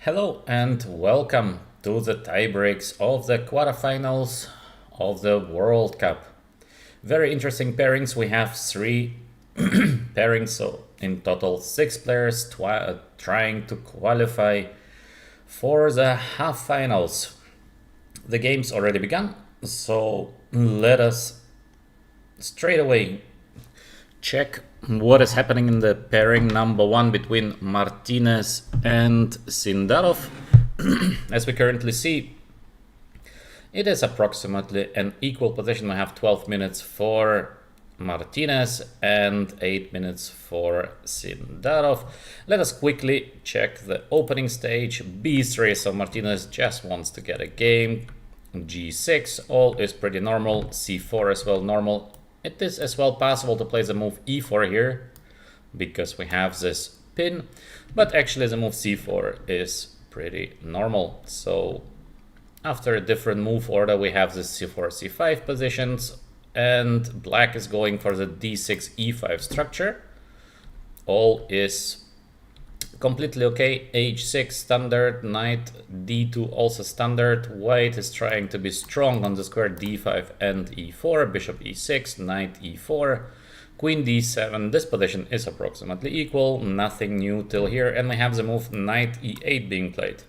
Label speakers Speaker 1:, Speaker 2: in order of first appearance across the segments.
Speaker 1: Hello and welcome to the tiebreaks of the quarterfinals of the World Cup. Very interesting pairings. We have three pairings, so in total 6 players trying to qualify for the half finals. The game's already begun, so let us straight away check what is happening in the pairing number 1 between Martinez and Sindarov. As we currently see, it is approximately an equal position. We have 12 minutes for Martinez and 8 minutes for Sindarov. Let us quickly check the opening stage. B3, so Martinez just wants to get a game. G6, all is pretty normal. C4 as well normal. It is as well possible to play the move E4 here because we have this pin, but actually the move C4 is pretty normal. So after a different move order, we have the C4, C5 positions, and black is going for the D6, E5 structure. All is completely okay. H6 standard, knight D2 also standard. White is trying to be strong on the square D5 and E4. Bishop E6, knight E4, queen D7. This position is approximately equal. Nothing new till here, and we have the move knight E8 being played.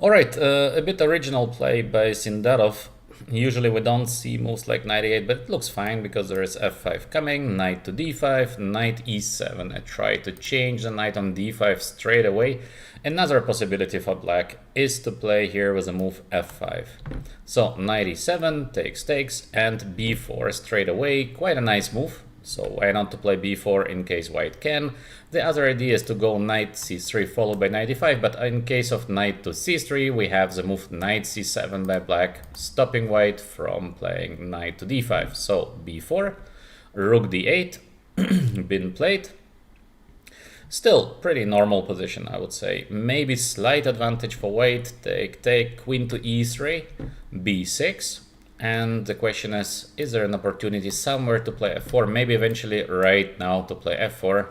Speaker 1: Alright, a bit original play by Sindarov. Usually we don't see moves like knight e8, but it looks fine because there is f5 coming, knight to d5, knight e7. I try to change the knight on d5 straight away. Another possibility for black is to play here with a move f5. So knight e7 takes, and b4 straight away. Quite a nice move. So why not to play b4 in case white can. The other idea is to go knight c3 followed by knight e5, but in case of knight to c3, we have the move knight c7 by black, stopping white from playing knight to d5. So b4, rook d8, been played. Still pretty normal position, I would say. Maybe slight advantage for white. Take, queen to e3, b6. And the question is there an opportunity somewhere to play f4? Maybe eventually right now to play f4,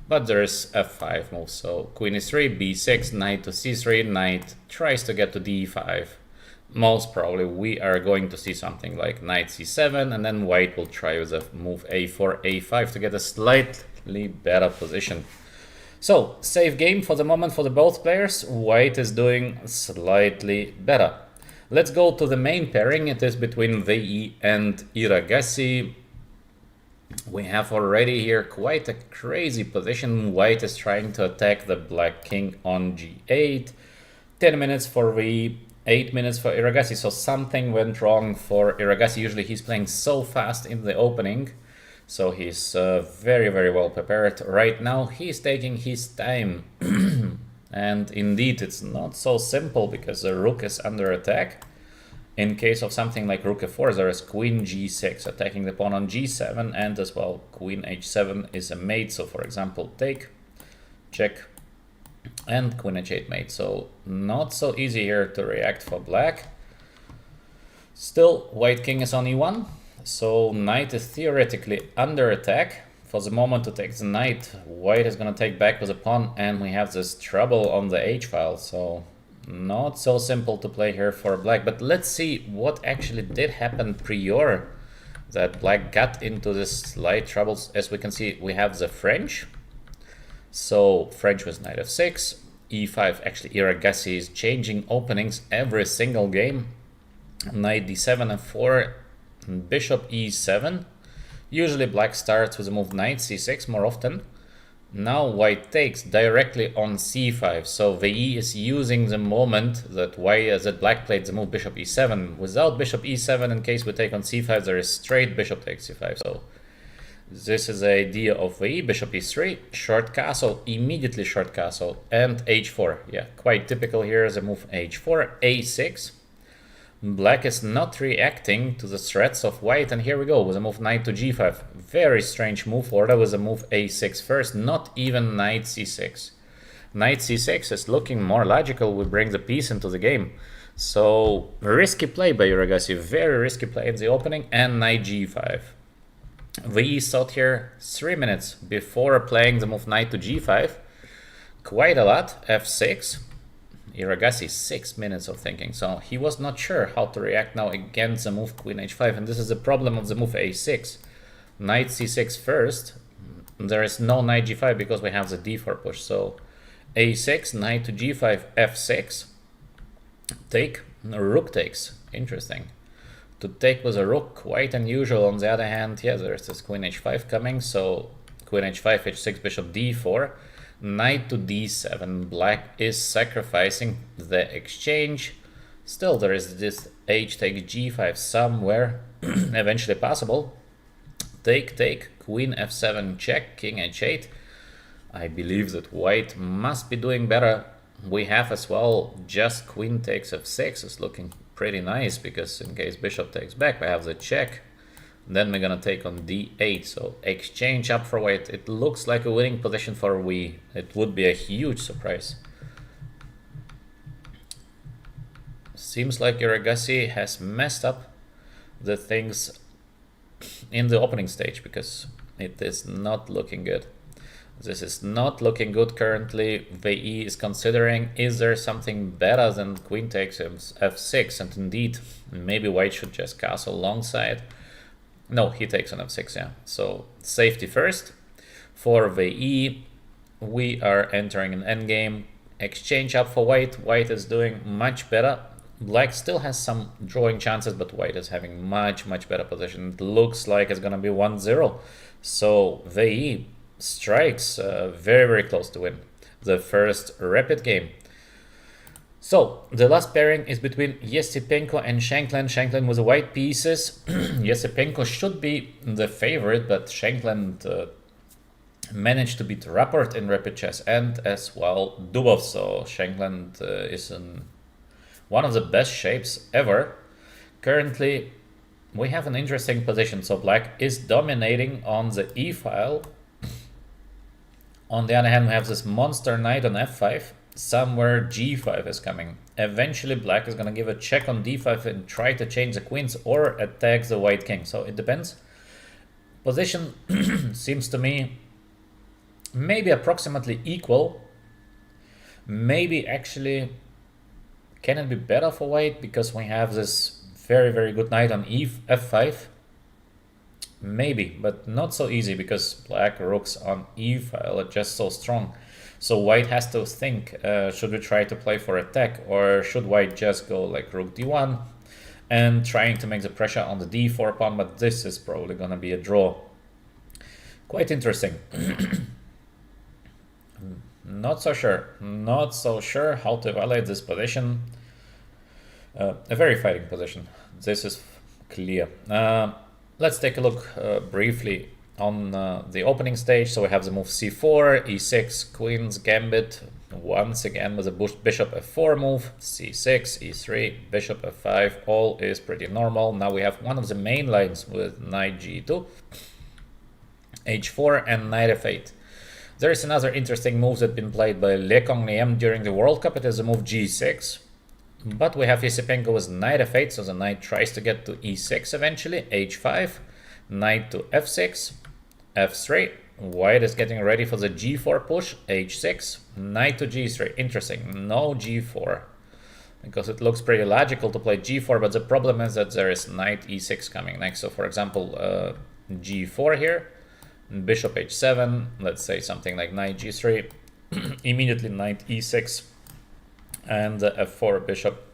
Speaker 1: but there is f5 move. So queen e3, b6, knight to c3, knight tries to get to d5. Most probably we are going to see something like knight c7, and then white will try with a move a4, a5 to get a slightly better position. So safe game for the moment for the both players. White is doing slightly better. Let's go to the main pairing. It is between Wei Yi and Erigaisi. We have already here quite a crazy position. White is trying to attack the black king on g8. 10 minutes for Wei Yi, 8 minutes for Erigaisi. So something went wrong for Erigaisi. Usually he's playing so fast in the opening. So he's very, very well prepared. Right now he's taking his time. And indeed, it's not so simple because the rook is under attack. In case of something like rook f4, there is queen g6 attacking the pawn on g7, and as well queen h7 is a mate. So for example, take, check, and queen h8 mate. So not so easy here to react for black. Still, white king is on e1, so knight is theoretically under attack. For the moment to take the knight, white is going to take back with a pawn, and we have this trouble on the h-file, so not so simple to play here for black. But let's see what actually did happen prior that black got into this slight troubles. As we can see, we have the French. So French was knight f6, e5. Actually, Erigaisi is changing openings every single game. Knight d7 f4, bishop e7. Usually black starts with a move knight c6 more often. Now white takes directly on c5. So Wei Yi is using the moment that black played the move bishop e7. Without bishop e7, in case we take on c5, there is straight bishop takes c5. So this is the idea of Wei Yi. Bishop e3, short castle, immediately short castle, and h4. Yeah, quite typical here is a move h4, a6. Black is not reacting to the threats of white, and here we go with a move knight to g5. Very strange move order with a move a6 first, not even knight c6. Knight c6 is looking more logical. We bring the piece into the game. So risky play by Erigaisi, very risky play in the opening, and knight g5. Wei Yi thought here 3 minutes before playing the move knight to g5 quite a lot. F6. Erigaisi 6 minutes of thinking, so he was not sure how to react now against the move queen h5, and this is the problem of the move a6. Knight c6 first. There is no knight g5 because we have the d4 push, so a6, knight to g5, f6, take, rook takes. Interesting. To take with a rook, quite unusual. On the other hand, yeah, there's this queen h5 coming, so queen h5, h6, bishop d4, knight to d7. Black is sacrificing the exchange. Still, there is this h takes g5 somewhere, eventually possible. Take, take, queen f7 check, king h8. I believe that white must be doing better. We have as well just queen takes f6 is looking pretty nice, because in case bishop takes back, we have the check. Then we're gonna take on d8, so exchange up for white. It looks like a winning position for Wei. It would be a huge surprise. Seems like Erigaisi has messed up the things in the opening stage, because it is not looking good. This is not looking good currently. Wei Yi is considering, is there something better than queen takes f6? And indeed, maybe white should just castle alongside. No, he takes on f6, yeah. So safety first. For Wei Yi, we are entering an endgame. Exchange up for white. White is doing much better. Black still has some drawing chances, but white is having much better position. It looks like it's gonna be 1-0. So Wei Yi strikes very close to win the first rapid game. So the last pairing is between Yesipenko and Shankland. Shankland with the white pieces. Yesipenko should be the favorite, but Shankland managed to beat Rapport in rapid chess and as well Dubov. So Shankland is in one of the best shapes ever. Currently, we have an interesting position. So black is dominating on the e file. On the other hand, we have this monster knight on f5. Somewhere g5 is coming. Eventually black is going to give a check on d5 and try to change the queens or attack the white king. So it depends. Position seems to me maybe approximately equal. Maybe actually can it be better for white, because we have this very good knight on f5. Maybe, but not so easy, because black rooks on e file are just so strong. So white has to think, should we try to play for attack, or should white just go like rook d1 and trying to make the pressure on the d4 pawn, but this is probably gonna be a draw. Quite interesting. Not so sure how to evaluate this position. A very fighting position, this is clear. Let's take a look briefly on the opening stage. So we have the move c4, e6, queen's gambit, once again with a bishop f4 move, c6, e3, bishop f5, all is pretty normal. Now we have one of the main lines with knight g2, h4 and knight f8. There is another interesting move that's been played by Le Congniem during the World Cup. It is the move g6. But we have Yesipenko with knight f8, so the knight tries to get to e6 eventually, h5, knight to f6, f3, white is getting ready for the g4 push, h6, knight to g3, interesting, no g4, because it looks pretty logical to play g4, but the problem is that there is knight e6 coming next. So for example, g4 here, bishop h7, let's say something like knight g3, immediately knight e6, and the f4 bishop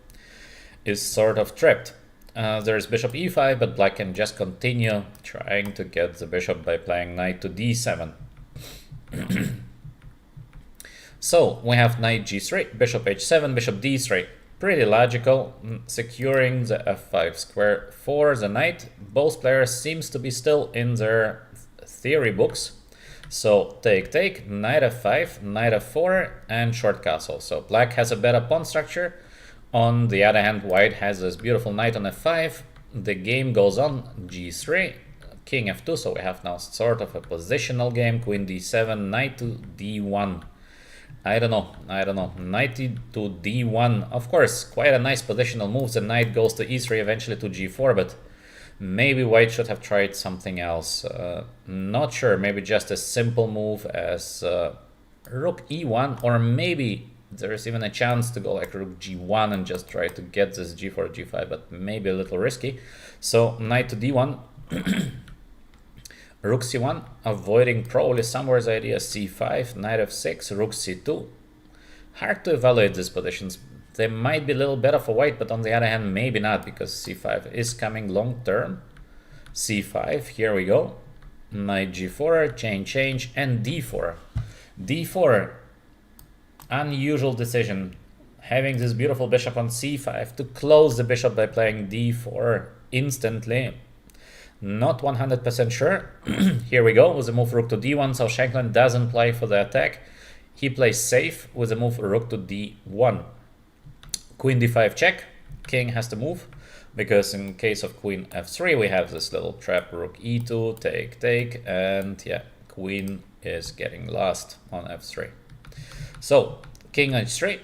Speaker 1: is sort of trapped. There's bishop e5, but black can just continue trying to get the bishop by playing knight to d7. So we have knight g3, bishop h7, bishop d3. Pretty logical, securing the f5 square for the knight. Both players seems to be still in their theory books. So take, knight f5, knight f4, and short castle. So black has a better pawn structure. On the other hand, white has this beautiful knight on f5. The game goes on, g3, king f2. So we have now sort of a positional game, queen d7, knight to d1. I don't know, knight to d1. Of course, quite a nice positional move. The knight goes to e3, eventually to g4, but maybe white should have tried something else. Not sure, maybe just a simple move as rook e1, or maybe there's even a chance to go like rook g1 and just try to get this g4, g5, but maybe a little risky. So knight to d1, rook c1, avoiding probably somewhere the idea c5, knight f6, rook c2. Hard to evaluate these positions. They might be a little better for white, but on the other hand, maybe not, because c5 is coming long term. c5, here we go. Knight g4, change, and d4. d4, unusual decision. Having this beautiful bishop on c5 to close the bishop by playing d4 instantly. Not 100% sure. Here we go with the move rook to d1, so Shankland doesn't play for the attack. He plays safe with the move rook to d1. Queen d5 check. King has to move, because in case of queen f3 we have this little trap rook e2, take, and yeah, queen is getting lost on f3. So king h3.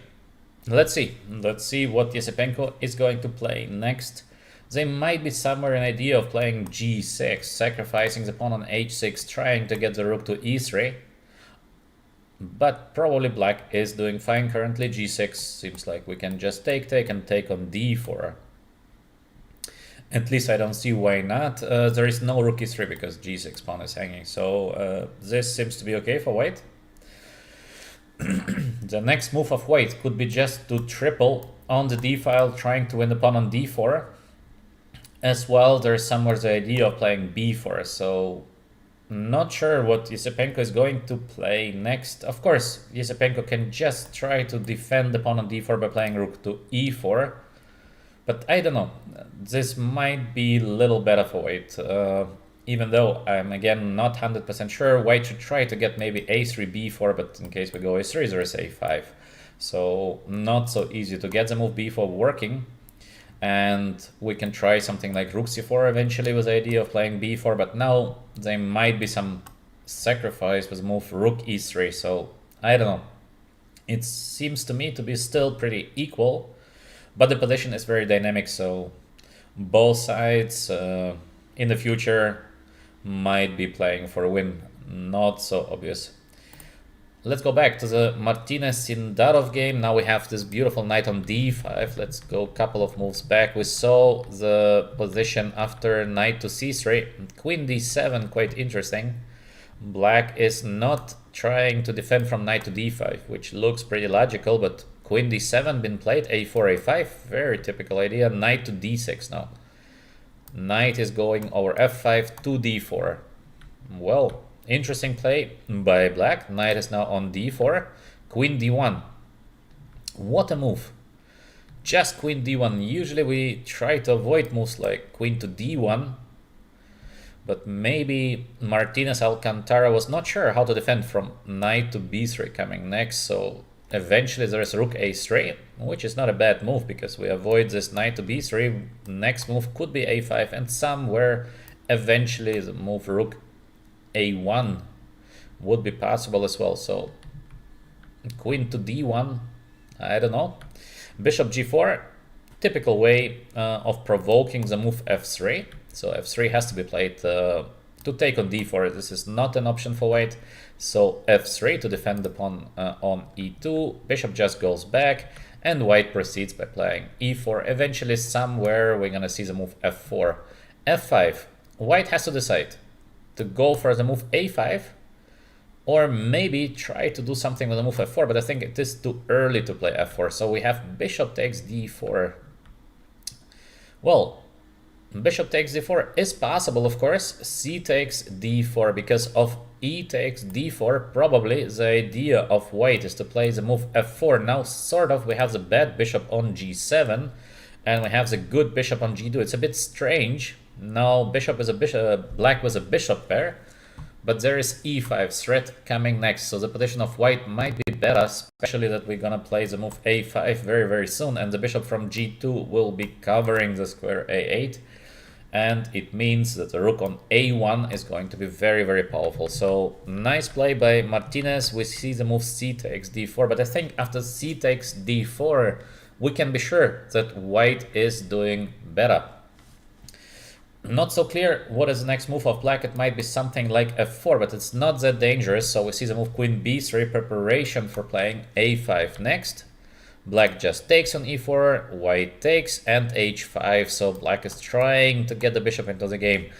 Speaker 1: Let's see what Yesipenko is going to play next. They might be somewhere an idea of playing g6, sacrificing the pawn on h6, trying to get the rook to e3. But probably black is doing fine currently. g6 seems like we can just take and take on d4. At least I don't see why not. There is no rook e3 because g6 pawn is hanging. So this seems to be okay for white. The next move of white could be just to triple on the d file, trying to win the pawn on d4. As well, there's somewhere the idea of playing b4. So not sure what Yesipenko is going to play next. Of course, Yesipenko can just try to defend the pawn on d4 by playing rook to e4. But I don't know. This might be a little better for white. Even though I'm again not 100% sure, white should try to get maybe a3, b4, but in case we go a3, there is a5. So not so easy to get the move b4 working. And we can try something like rook c4 eventually with the idea of playing b4, but now there might be some sacrifice with move rook e3, so I don't know. It seems to me to be still pretty equal, but the position is very dynamic, so both sides in the future might be playing for a win. Not so obvious. Let's go back to the Martinez-Sindarov game. Now we have this beautiful knight on d5. Let's go a couple of moves back. We saw the position after knight to c3. Queen d7, quite interesting. Black is not trying to defend from knight to d5, which looks pretty logical, but queen d7 been played, a4, a5, very typical idea. Knight to d6 now. Knight is going over f5 to d4. Well, interesting play by black. Knight is now on d4. Queen d1. What a move. Just queen d1. Usually we try to avoid moves like queen to d1. But maybe Martinez Alcantara was not sure how to defend from knight to b3 coming next. So eventually there is rook a3, which is not a bad move because we avoid this knight to b3. Next move could be a5, and somewhere eventually the move rook a1 would be possible as well. So queen to d1, I don't know. Bishop g4, typical way of provoking the move f3. So f3 has to be played to take on d4. This is not an option for white. So f3 to defend the pawn on e2. Bishop just goes back, and white proceeds by playing e4. Eventually somewhere we're gonna see the move f4. f5, white has to decide to go for the move a5, or maybe try to do something with the move f4, but I think it is too early to play f4. So we have bishop takes d4. Well, bishop takes d4 is possible, of course. C takes d4 because of e takes d4. Probably the idea of white is to play the move f4. Now sort of we have the bad bishop on g7 and we have the good bishop on g2. It's a bit strange. Now bishop is a bishop, black was a bishop pair, but there is e5 threat coming next. So the position of white might be better, especially that we're gonna play the move a5 very, very soon, and the bishop from g2 will be covering the square a8. And it means that the rook on a1 is going to be very, very powerful. So nice play by Martinez. We see the move c takes d4, but I think after c takes d4, we can be sure that white is doing better. Not so clear what is the next move of black. It might be something like f4, but it's not that dangerous. So we see the move queen b3, preparation for playing a5 next. Black just takes on e4, white takes, and h5. So black is trying to get the bishop into the game.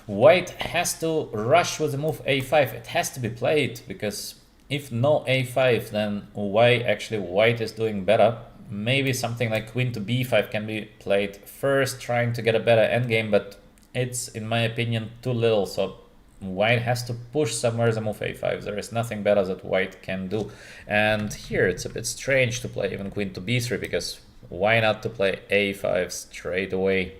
Speaker 1: White has to rush with the move a5. It has to be played, because if no a5, then white is doing better. Maybe something like queen to b5 can be played first, trying to get a better endgame, but it's, in my opinion, too little. So white has to push somewhere the move a5. There is nothing better that white can do. And here it's a bit strange to play even queen to b3, because why not to play a5 straight away?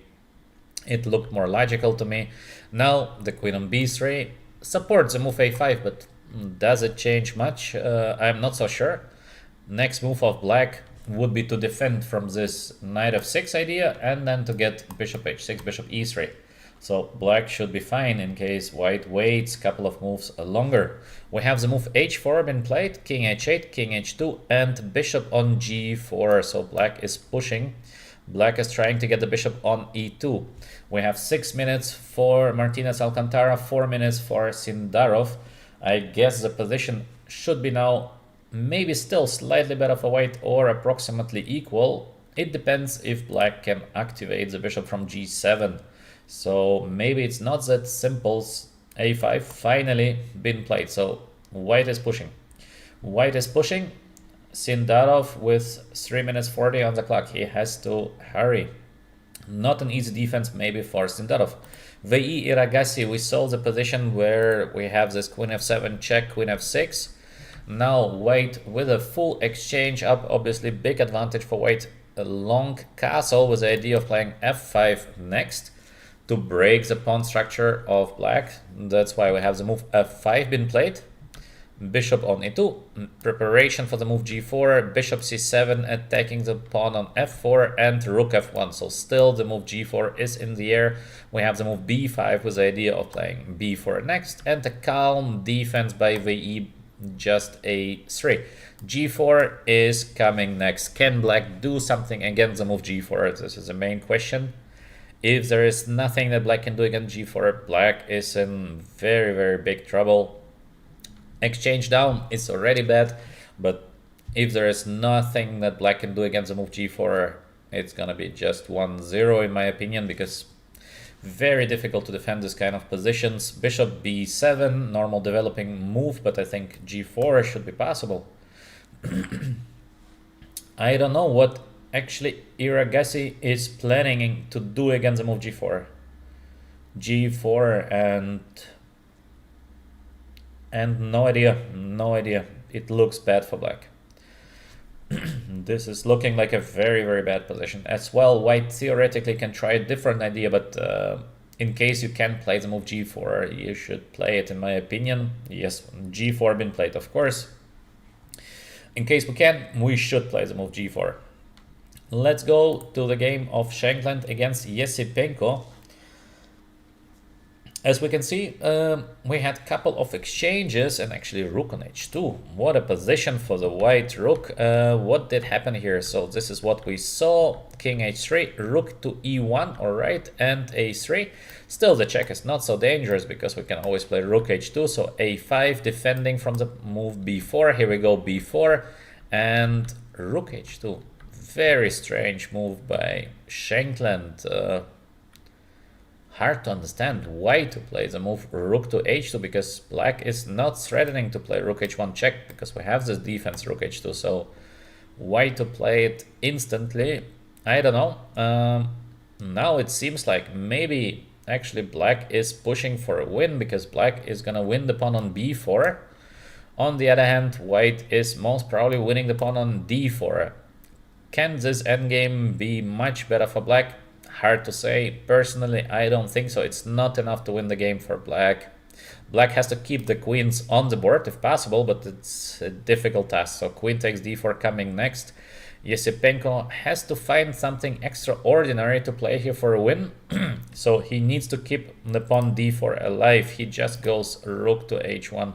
Speaker 1: It looked more logical to me. Now the queen on b3 supports the move a5, but does it change much? I'm not so sure. Next move of black would be to defend from this knight f6 idea, and then to get bishop h6, bishop e3. So black should be fine in case white waits a couple of moves longer. We have the move h4 been played, king h8, king h2, and bishop on g4. So black is pushing. Black is trying to get the bishop on e2. We have 6 minutes for Martinez Alcantara, 4 minutes for Sindarov. I guess the position should be now maybe still slightly better for white, or approximately equal. It depends if black can activate the bishop from g7. So maybe it's not that simple. a5 finally been played. So white is pushing. White is pushing. Sindarov with 3 minutes 40 on the clock. He has to hurry. Not an easy defense maybe for Sindarov. Wei Yi, Erigaisi, we saw the position where we have this queen f7 check, queen f6. Now white with a full exchange up, obviously big advantage for white. A long castle with the idea of playing f5 next to break the pawn structure of black. That's why we have the move f5 been played. Bishop on e2, preparation for the move g4, bishop c7 attacking the pawn on f4, and rook f1. So still the move g4 is in the air. We have the move b5 with the idea of playing b4 next, and a calm defense by Wei Yi, just a3. g4 is coming next. Can black do something against the move g4? This is the main question. If there is nothing that black can do against g4, black is in very, very big trouble. Exchange down is already bad, but if there is nothing that black can do against the move g4, it's gonna be just 1-0 in my opinion, because very difficult to defend this kind of positions. Bishop b7, normal developing move, but I think g4 should be possible. I don't know what actually Erigaisi is planning to do against the move g4. g4 and no idea. It looks bad for black. This is looking like a very, very bad position. As well, white theoretically can try a different idea, but in case you can play the move g4, you should play it, in my opinion. Yes, g4 been played, of course. In case we can, we should play the move g4. Let's go to the game of Shankland against Yesipenko. As we can see, we had a couple of exchanges, and actually rook on h2. What a position for the white rook. What did happen here? So this is what we saw. King h3, rook to e1, all right, and a3. Still, the check is not so dangerous because we can always play rook h2. So a5, defending from the move b4. Here we go, b4, and rook h2. Very strange move by Shankland. Hard to understand why to play the move rook to h2, because black is not threatening to play rook h1 check, because we have this defense rook h2. So why to play it instantly? I don't know. Now it seems like maybe actually black is pushing for a win, because black is gonna win the pawn on b4. On the other hand, white is most probably winning the pawn on d4. Can this endgame be much better for black? Hard to say. Personally, I don't think so. It's not enough to win the game for black. Black has to keep the queens on the board if possible, but it's a difficult task. So queen takes d4 coming next. Yesipenko has to find something extraordinary to play here for a win. So he needs to keep the pawn d4 alive. He just goes rook to h1.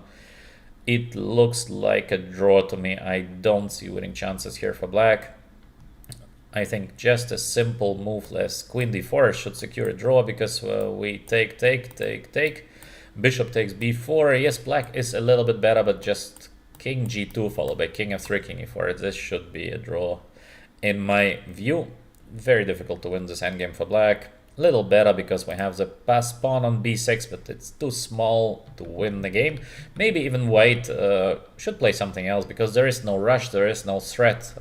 Speaker 1: It looks like a draw to me. I don't see winning chances here for black. I think just a simple moveless queen d4 should secure a draw, because we take. Bishop takes b4. Yes, black is a little bit better, but just king g2 followed by king f3, king e4. This should be a draw in my view. Very difficult to win this endgame for black. Little better because we have the pass pawn on b6, but it's too small to win the game. Maybe even white should play something else, because there is no rush, there is no threat.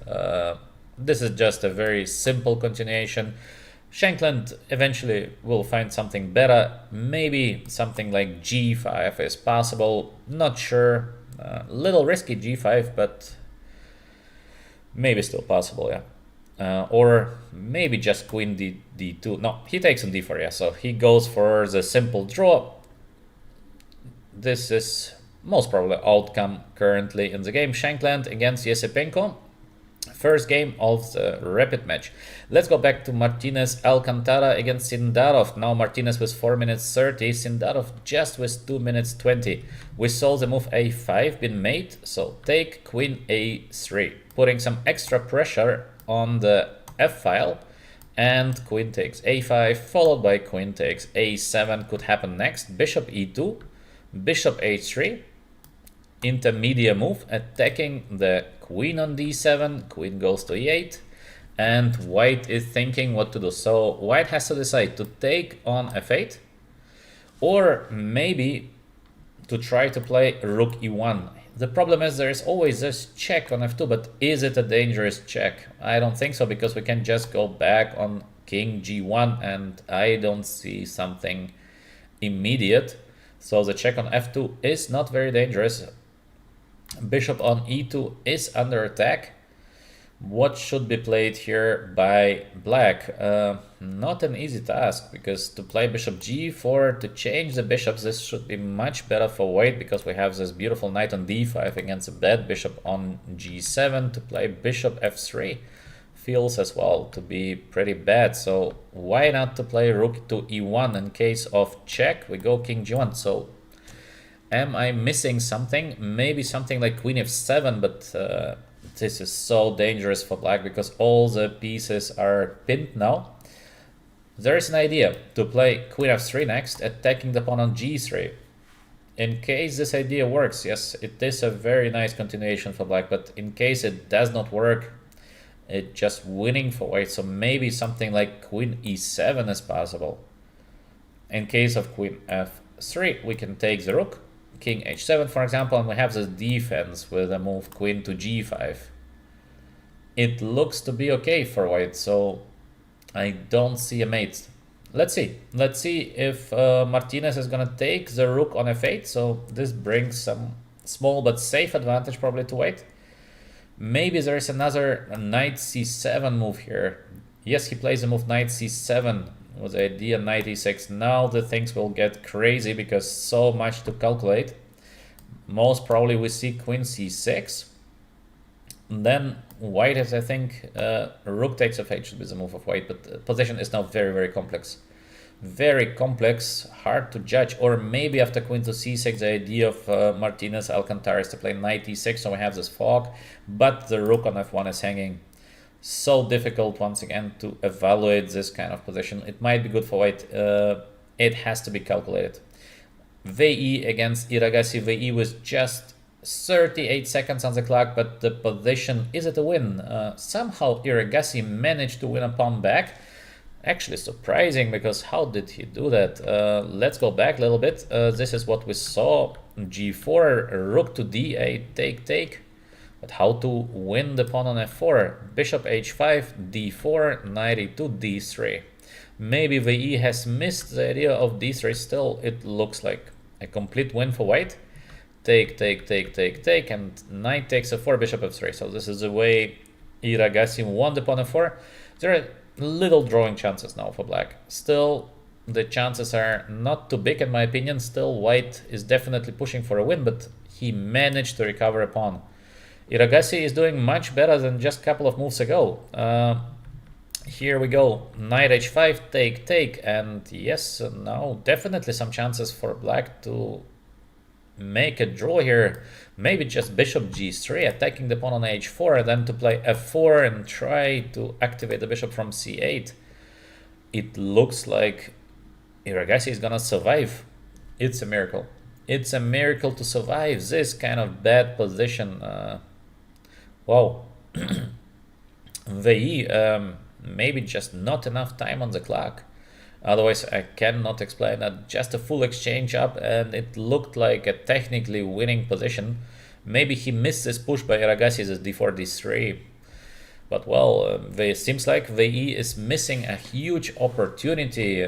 Speaker 1: This is just a very simple continuation. Shankland eventually will find something better. Maybe something like g5 is possible. Not sure. Little risky g5, but maybe still possible, yeah. Or maybe just queen d2. No, he takes on d4, yeah. So he goes for the simple draw. This is most probably outcome currently in the game. Shankland against Yesipenko. First game of the rapid match. Let's go back to Martinez Alcantara against Sindarov. Now Martinez with 4 minutes 30, Sindarov just with 2 minutes 20. We saw the move a5 been made, so take queen a3, putting some extra pressure on the f file, and queen takes a5 followed by queen takes a7 could happen next. Bishop e2, bishop h3, intermediate move attacking the queen on d7, queen goes to e8, and white is thinking what to do. So white has to decide to take on f8, or maybe to try to play rook e1. The problem is there is always this check on f2, but is it a dangerous check? I don't think so, because we can just go back on king g1, and I don't see something immediate. So the check on f2 is not very dangerous. Bishop on e2 is under attack. What should be played here by black? Not an easy task, because to play bishop g4 to change the bishops, this should be much better for white, because we have this beautiful knight on d5 against a bad bishop on g7. To play bishop f3 feels as well to be pretty bad. So why not to play rook to e1? In case of check, we go king g1. So am I missing something? Maybe something like queen f7, but this is so dangerous for black, because all the pieces are pinned now. There is an idea to play queen f3 next, attacking the pawn on g3. In case this idea works, yes, it is a very nice continuation for black, but in case it does not work, it's just winning for white. So maybe something like queen e7 is possible. In case of queen f3, we can take the rook, king h7 for example, and we have this defense with a move queen to g5. It looks to be okay for white, so I don't see a mate. Let's see if Martinez is gonna take the rook on f8. So this brings some small but safe advantage probably to white. Maybe there is another knight c7 move here. Yes, he plays the move knight c7 with the idea knight e6. Now the things will get crazy, because so much to calculate. Most probably we see queen c6. Then white has, I think, rook takes f8 should be the move of white, but the position is now very, very complex. Very complex, hard to judge. Or maybe after queen to c6, the idea of Martinez Alcantara is to play knight e6, so we have this fog, but the rook on f1 is hanging. So difficult once again to evaluate this kind of position. It might be good for white. It has to be calculated. Wei Yi against Erigaisi. Wei Yi with just 38 seconds on the clock, but the position, is it a win? Somehow Erigaisi managed to win a pawn back. Actually surprising, because how did he do that? Let's go back a little bit. This is what we saw. g4, rook to d8, take. But how to win the pawn on f4? Bishop h5, d4, knight e2, d3. Maybe Wei Yi has missed the idea of d3. Still, it looks like a complete win for white. Take, and knight takes f4, bishop f3. So this is the way Erigaisi won the pawn f4. There are little drawing chances now for black. Still, the chances are not too big in my opinion. Still, white is definitely pushing for a win, but he managed to recover a pawn. Erigaisi is doing much better than just a couple of moves ago. Here we go, knight h5, take, and yes, now definitely some chances for black to make a draw here. Maybe just bishop g3, attacking the pawn on h4, and then to play f4 and try to activate the bishop from c8. It looks like Erigaisi is gonna survive. It's a miracle. It's a miracle to survive this kind of bad position. Wow. Wei Yi, maybe just not enough time on the clock. Otherwise, I cannot explain that. Just a full exchange up, and it looked like a technically winning position. Maybe he missed this push by Erigaisi as d4, d3. But well, it seems like Wei Yi is missing a huge opportunity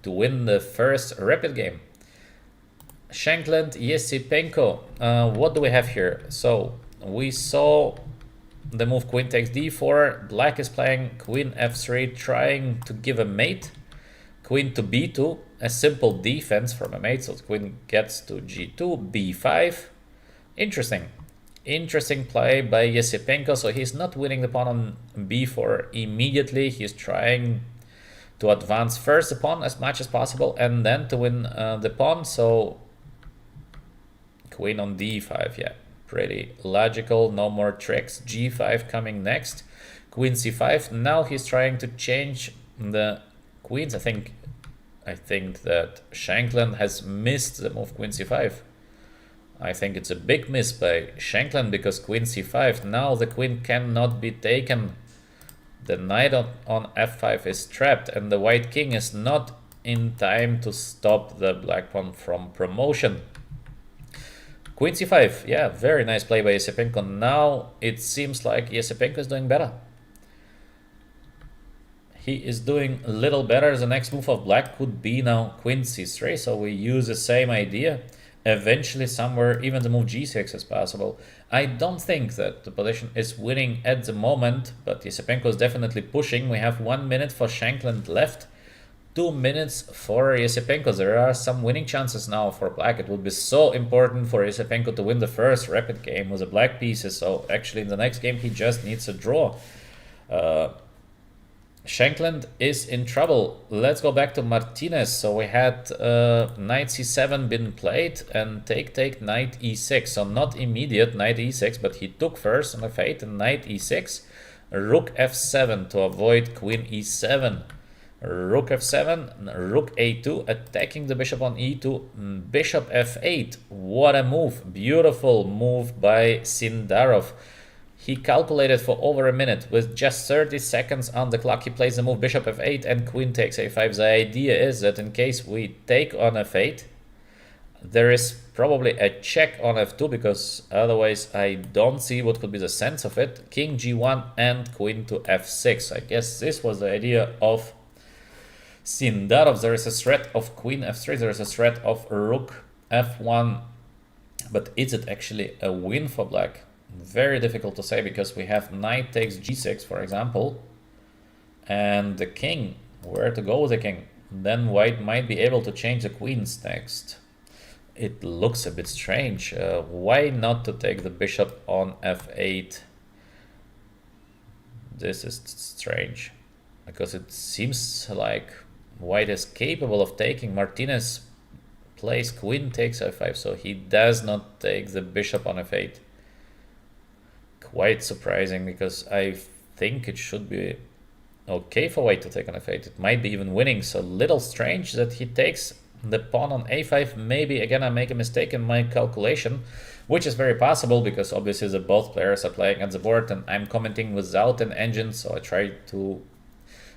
Speaker 1: to win the first rapid game. Shankland, Yesipenko. What do we have here? So we saw the move queen takes d4. Black is playing queen f3, trying to give a mate. Queen to b2, a simple defense from a mate, so the queen gets to g2, b5. Interesting play by Yesipenko. So he's not winning the pawn on b4 immediately. He's trying to advance first the pawn as much as possible and then to win the pawn. So queen on d5, yeah, pretty logical, no more tricks. g5 coming next, queen c5. Now he's trying to change the queens. I think that Shankland has missed the move queen c5. I think it's a big miss by Shankland because queen c5. Now the queen cannot be taken. The knight on f5 is trapped, and the white king is not in time to stop the black pawn from promotion. Queen c5, yeah, very nice play by Yesipenko. Now it seems like Yesipenko is doing better. He is doing a little better. The next move of black could be now queen c3, so we use the same idea. Eventually somewhere even the move g6 is possible. I don't think that the position is winning at the moment, but Yesipenko is definitely pushing. We have 1 minute for Shankland left, 2 minutes for Yesipenko. There are some winning chances now for black. It would be so important for Yesipenko to win the first rapid game with the black pieces. So actually in the next game he just needs a draw. Shankland is in trouble. Let's go back to Martinez. So we had knight c7 been played and take knight e6. So not immediate knight e6, but he took first on f8 and knight e6. Rook f7 to avoid queen e7. Rook f7, rook a2, attacking the bishop on e2, bishop f8. What a move. Beautiful move by Sindarov. He calculated for over a minute. With just 30 seconds on the clock, he plays the move bishop f8 and queen takes a5. The idea is that in case we take on f8, there is probably a check on f2, because otherwise I don't see what could be the sense of it. King g1 and queen to f6. I guess this was the idea of Sindarov. There is a threat of queen f3. There is a threat of rook f1. But is it actually a win for black? Very difficult to say, because we have knight takes g6, for example, and the king. Where to go with the king? Then white might be able to change the queens next. It looks a bit strange. Why not to take the bishop on f8? This is strange, because it seems like white is capable of taking. Martinez plays queen takes f5, so he does not take the bishop on f8. Quite surprising, because I think it should be okay for white to take on f8. It might be even winning, so little strange that he takes the pawn on a5. Maybe again I make a mistake in my calculation, which is very possible, because obviously the both players are playing at the board and I'm commenting without an engine, so I try to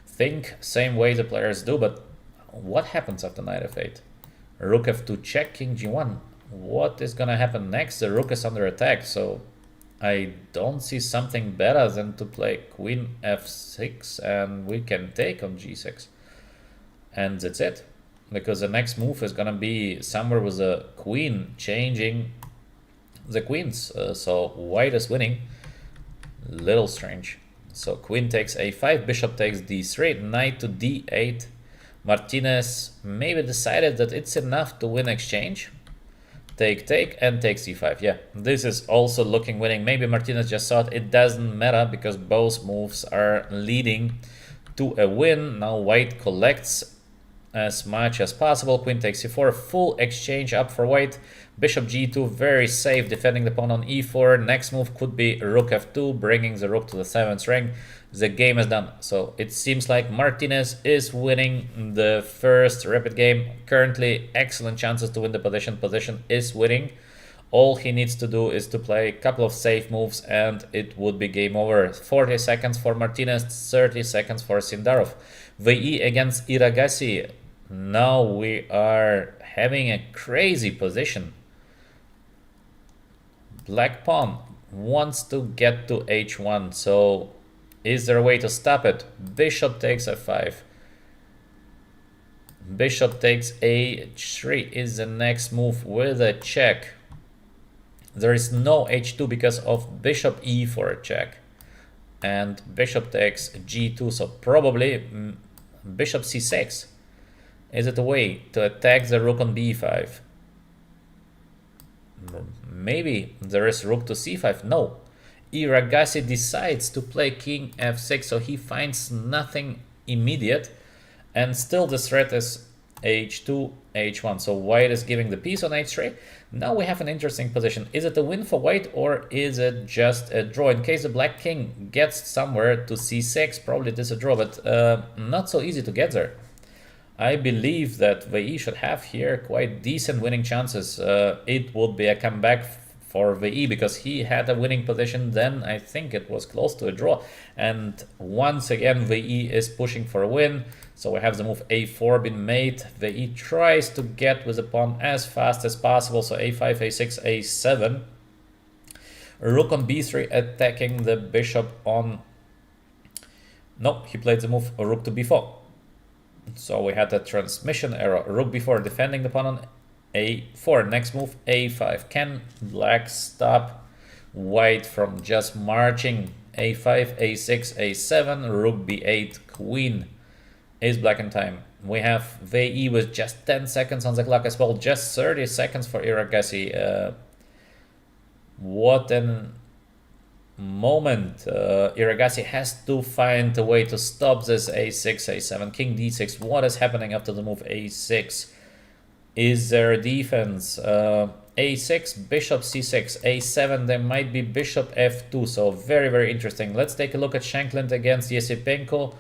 Speaker 1: think same way the players do. But what happens after knight f8? Rook f2 check, king g1. What is gonna happen next? The rook is under attack, so I don't see something better than to play queen f6 and we can take on g6. And that's it. Because the next move is gonna be somewhere with a queen, changing the queens. So white is winning. Little strange. So queen takes a5, bishop takes d3, knight to d8. Martinez maybe decided that it's enough to win exchange. Take, and take c5. Yeah, this is also looking winning. Maybe Martinez just thought it doesn't matter because both moves are leading to a win. Now white collects as much as possible. Queen takes c4, full exchange up for white. Bishop g2, very safe, defending the pawn on e4. Next move could be rook f2, bringing the rook to the 7th rank. The game is done. So it seems like Martinez is winning the first rapid game. Currently, excellent chances to win the position. Position is winning. All he needs to do is to play a couple of safe moves and it would be game over. 40 seconds for Martinez, 30 seconds for Sindarov. Wei Yi against Erigaisi. Now we are having a crazy position. Black pawn wants to get to h1, so is there a way to stop it? Bishop takes f5. Bishop takes h3 is the next move with a check. There is no h2 because of bishop e4 check. And bishop takes g2, so probably bishop c6. Is it a way to attack the rook on b5? Maybe there is rook to c5. No. Erigaisi decides to play king f6, so he finds nothing immediate. And still the threat is h2, h1. So white is giving the piece on h3. Now we have an interesting position. Is it a win for white or is it just a draw? In case the black king gets somewhere to c6, probably it is a draw, but not so easy to get there. I believe that Wei Yi should have here quite decent winning chances. It would be a comeback for Wei Yi because he had a winning position. Then I think it was close to a draw. And once again, Wei Yi is pushing for a win. So we have the move a4 been made. Wei Yi tries to get with the pawn as fast as possible. So a5, a6, a7. Rook on b3 attacking the bishop on... No, he played the move rook to b4. So we had a transmission error. Rook b4 defending the pawn on a4. Next move a5. Can black stop white from just marching? a5, a6, a7, rook b8, queen. Is black in time. We have Wei Yi with just 10 seconds on the clock as well. Just 30 seconds for Erigaisi. What an moment. Erigaisi has to find a way to stop this a6, a7, king d6. What is happening after the move a6? Is there a defense? a6, bishop c6, a7, there might be bishop f2. So very, very interesting. Let's take a look at Shankland against Yesipenko.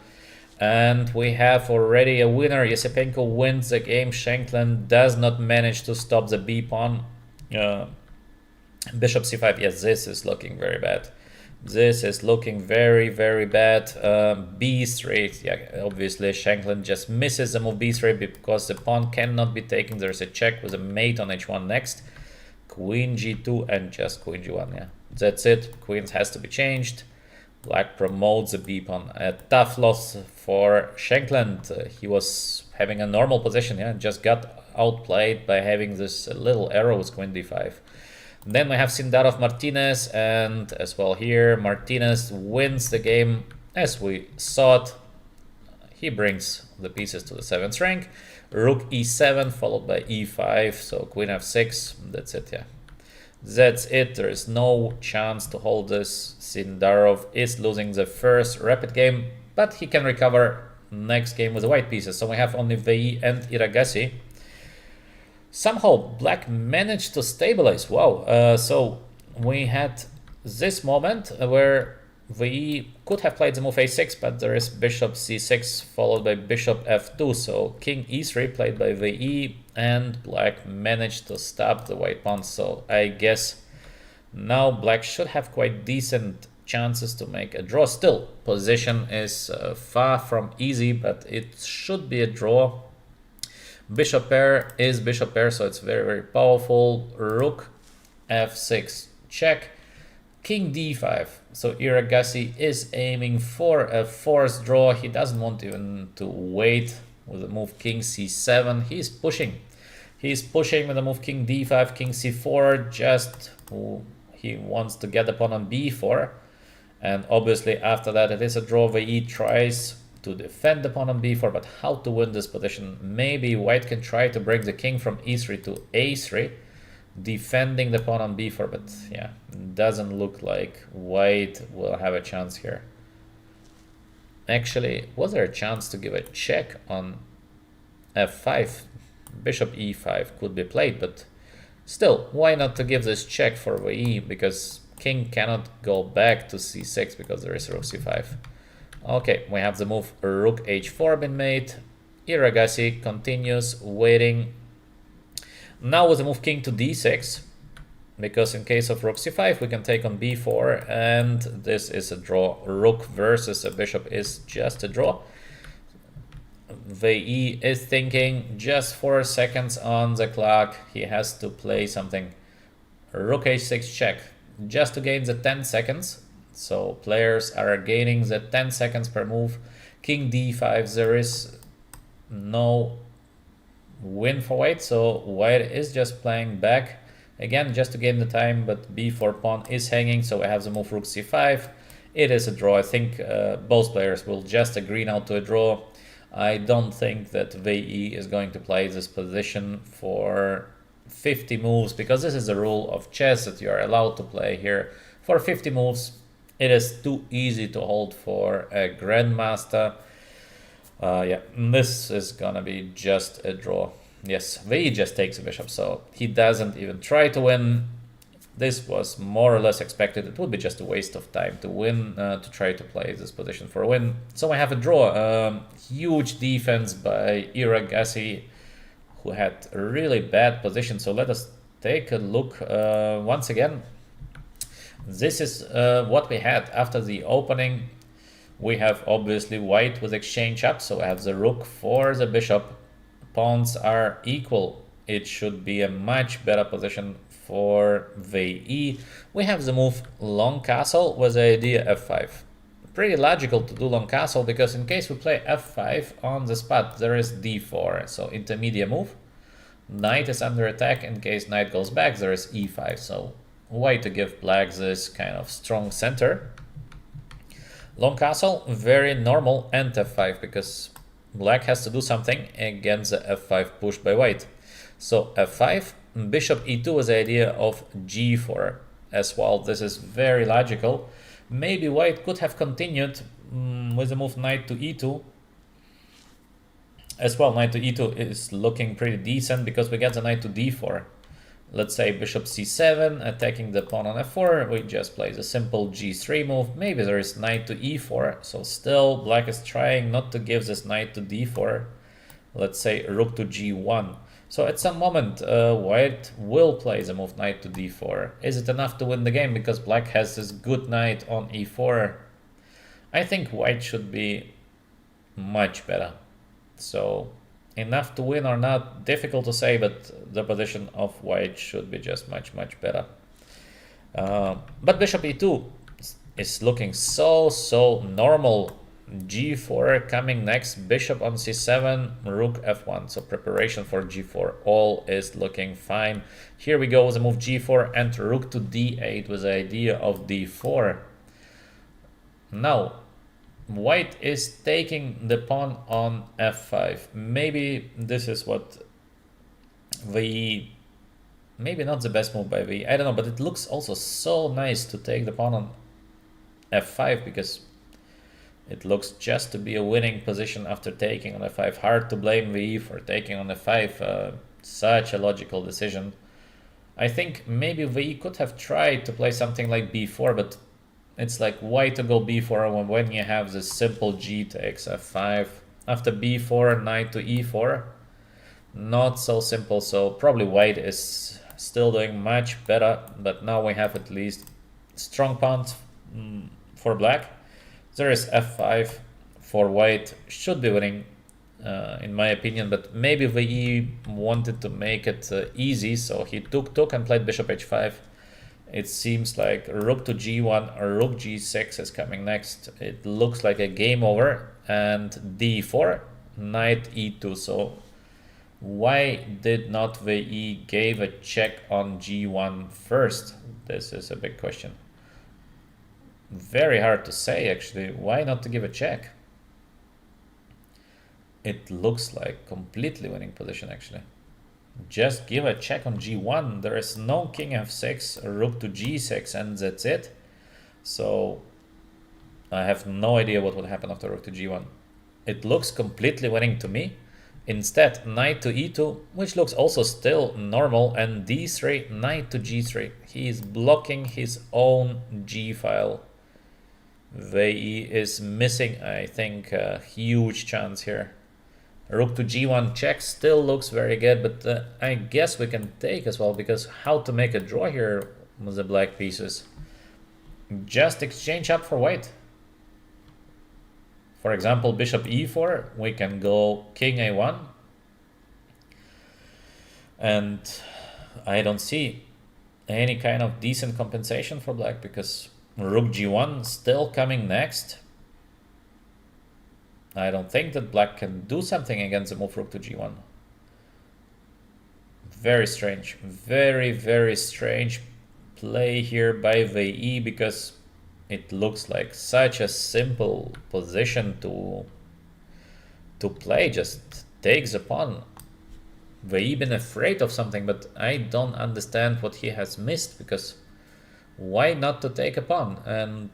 Speaker 1: And we have already a winner. Yesipenko wins the game. Shankland does not manage to stop the b pawn. Bishop c5. Yes, this is looking very bad. This is looking very, very bad. b3. Yeah, obviously Shankland just misses the move b3 because the pawn cannot be taken. There's a check with a mate on h1 next. Queen g2 and just queen g1. Yeah, that's it. Queens has to be changed. Black promotes the b pawn. A tough loss for Shankland. He was having a normal position, yeah, just got outplayed by having this little arrow with queen d5. Then we have Sindarov Martinez, and as well here, Martinez wins the game as we saw it. He brings the pieces to the 7th rank. Rook e7 followed by e5, so queen f6. That's it, yeah. That's it. There is no chance to hold this. Sindarov is losing the first rapid game, but he can recover next game with the white pieces. So we have only Wei Yi and Erigaisi. Somehow black managed to stabilize. Wow. So we had this moment where Wei Yi could have played the move a6, but there is bishop c6 followed by bishop f2. So king e3 played by Wei Yi, and black managed to stop the white pawn. So I guess now black should have quite decent chances to make a draw. Still, position is far from easy, but it should be a draw. Bishop pair is bishop pair, so it's very, very powerful. Rook f6 check. King d5. So Erigaisi is aiming for a forced draw. He doesn't want even to wait with the move king c7. He's pushing. He's pushing with the move king d5, king c4. Just he wants to get the pawn on b4. And obviously after that it is a draw. Wei Yi tries to defend the pawn on b4, but how to win this position? Maybe white can try to bring the king from e3 to a3. Defending the pawn on b4, but yeah, doesn't look like white will have a chance here. Actually, was there a chance to give a check on f5? Bishop e5 could be played, but Still, why not to give this check for Wei Yi, because king cannot go back to c6 because there is rook c5. Okay, we have the move rook h4 been made. Erigaisi continues waiting. Now with the move king to d6, because in case of rook c5 we can take on b4, and this is a draw. Rook versus a bishop is just a draw. Wei Yi is thinking, just 4 seconds on the clock, he has to play something. Rook h6 check, just to gain the 10 seconds. So players are gaining the 10 seconds per move. King d5, there is no win for white, so white is just playing back again just to gain the time, but b4 pawn is hanging, so I have the move rook c5. It is a draw. I think both players will just agree now to a draw. I don't think that Wei Yi is going to play this position for 50 moves, because this is a rule of chess that you are allowed to play here for 50 moves. It is too easy to hold for a grandmaster. Yeah, this is gonna be just a draw. Yes, Wei Yi just takes a bishop, so he doesn't even try to win. This was more or less expected. It would be just a waste of time to win, to try to play this position for a win. So I have a draw. Huge defense by Erigaisi, who had a really bad position. So let us take a look once again. This is what we had after the opening. We have obviously white with exchange up, so I have the rook for the bishop. Pawns are equal. It should be a much better position for Wei Yi. We have the move long castle with the idea f5. Pretty logical to do long castle, because in case we play f5 on the spot, there is d4, so intermediate move. Knight is under attack. In case knight goes back, there is e5, so white to give black this kind of strong center. Long castle, very normal, and f5, because black has to do something against the f5 push by white. So f5, bishop e2 was the idea of g4 as well. This is very logical. Maybe white could have continued with the move knight to e2 as well. Knight to e2 is looking pretty decent, because we get the knight to d4. Let's say bishop c7, attacking the pawn on f4. We just play the simple g3 move. Maybe there is knight to e4. So still black is trying not to give this knight to d4. Let's say rook to g1. So at some moment white will play the move knight to d4. Is it enough to win the game? Because black has this good knight on e4. I think white should be much better. So enough to win or not, difficult to say, but the position of white should be just much better. But bishop e2 is looking so normal. g4 coming next, bishop on c7, rook f1. So preparation for g4, all is looking fine. Here we go with the move g4 and rook to d8 with the idea of d4. Now white is taking the pawn on f5. Maybe this is what Wei, maybe not the best move by Wei, I don't know, but it looks also so nice to take the pawn on f5, because it looks just to be a winning position after taking on f5. Hard to blame Wei for taking on f5. Such a logical decision. I think maybe Wei could have tried to play something like b4, but it's like, why to go b4 when you have this simple g takes f5. After b4, knight to e4. Not so simple, so probably white is still doing much better, but now we have at least strong pawns for black. There is f5 for white, should be winning in my opinion, but maybe Wei Yi wanted to make it easy, so he took and played bishop h5. It seems like rook to g1 or rook g6 is coming next. It looks like a game over, and d4, knight e2. So why did not Wei Yi gave a check on g1 first? This is a big question. Very hard to say, actually. Why not to give a check? It looks like completely winning position, actually. Just give a check on g1. There is no king f6, rook to g6, and that's it. So I have no idea what would happen after rook to g1. It looks completely winning to me. Instead, knight to e2, which looks also still normal, and d3, knight to g3. He is blocking his own g file. Wei Yi is missing, I think, a huge chance here. Rook to g1 check still looks very good, but I guess we can take as well, because how to make a draw here with the black pieces? Just exchange up for white. For example, bishop e4, we can go king a1. And I don't see any kind of decent compensation for black, because rook g1 still coming next. I don't think that black can do something against the move rook to g1. Very strange, very, very strange play here by Wei Yi, because it looks like such a simple position to play. Just takes a pawn. Wei Yi been afraid of something, but I don't understand what he has missed, because why not to take a pawn and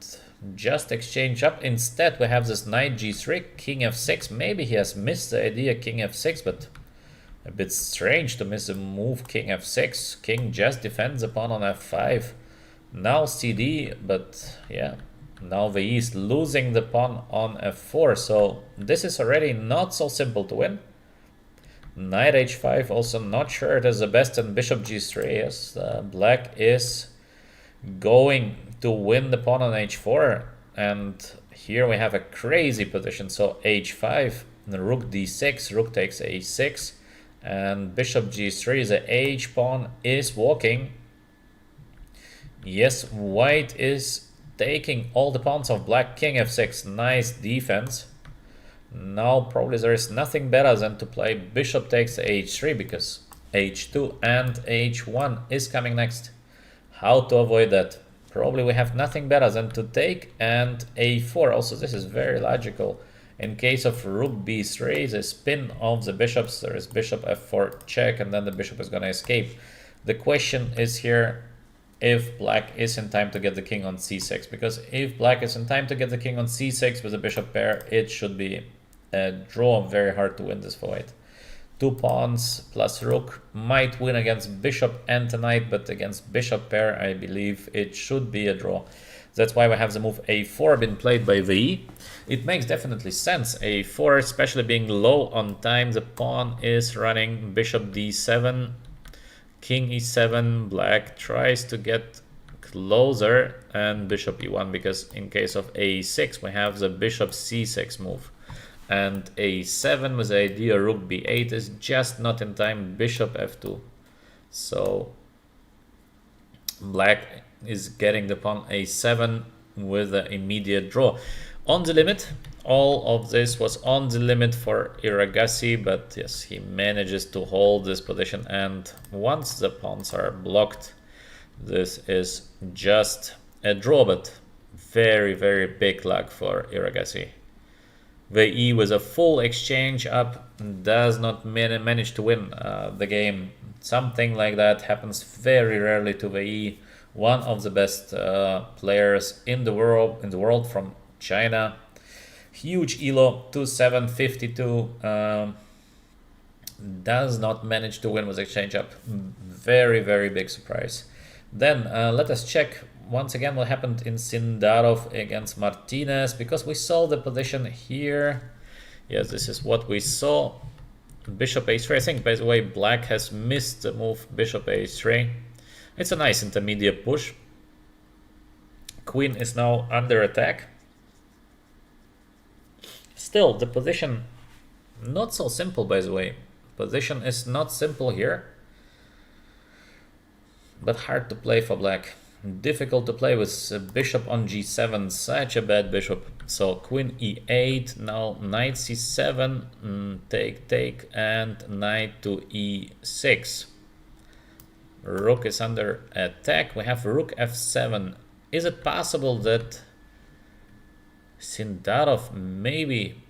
Speaker 1: just exchange up? Instead we have this knight g3, king f6. Maybe he has missed the idea king f6, but a bit strange to miss a move king f6. King just defends the pawn on f5. Now cd, but yeah, now Wei Yi is losing the pawn on f4, so this is already not so simple to win. Knight h5, also not sure it is the best, and bishop g3. Yes, black is going to win the pawn on h4, and here we have a crazy position. So h5, rook d6, rook takes a6, and bishop g3, the h pawn is walking. Yes, white is taking all the pawns of black. King f6, nice defense. Now probably there is nothing better than to play bishop takes h3, because h2 and h1 is coming next. How to avoid that? Probably we have nothing better than to take and a4. Also, this is very logical. In case of rook b3, the spin of the bishops, there is bishop f4 check, and then the bishop is going to escape. The question is here if black is in time to get the king on c6, because if black is in time to get the king on c6 with a bishop pair, it should be a draw. Very hard to win this for white. 2 pawns plus rook might win against bishop and a knight, but against bishop pair I believe it should be a draw. That's why we have the move a4 been played by Wei Yi. It makes definitely sense. a4, especially being low on time, the pawn is running bishop d7, king e7, black tries to get closer, and bishop e1, because in case of a6 we have the bishop c6 move. And a7 with the idea rook b8 is just not in time, bishop f2. So black is getting the pawn a7 with an immediate draw. On the limit, all of this was on the limit for Erigaisi, but yes, he manages to hold this position, and once the pawns are blocked, this is just a draw, but very, very big luck for Erigaisi. Wei Yi with a full exchange up does not manage to win the game. Something like that happens very rarely to Wei Yi, one of the best players in the world from China. Huge elo, 2-7, 52. Does not manage to win with exchange up. Very, very big surprise. Then let us check once again what happened in Sindarov against Martinez, because we saw the position here. Yes, this is what we saw. Bishop a3. I think, by the way, black has missed the move bishop a3. It's a nice intermediate push. Queen is now under attack. Still, the position not so simple, by the way. Position is not simple here, but hard to play for black. Difficult to play with bishop on g7, such a bad bishop. So queen e8, now knight c7, take, and knight to e6. Rook is under attack. We have rook f7. Is it possible that Sindarov maybe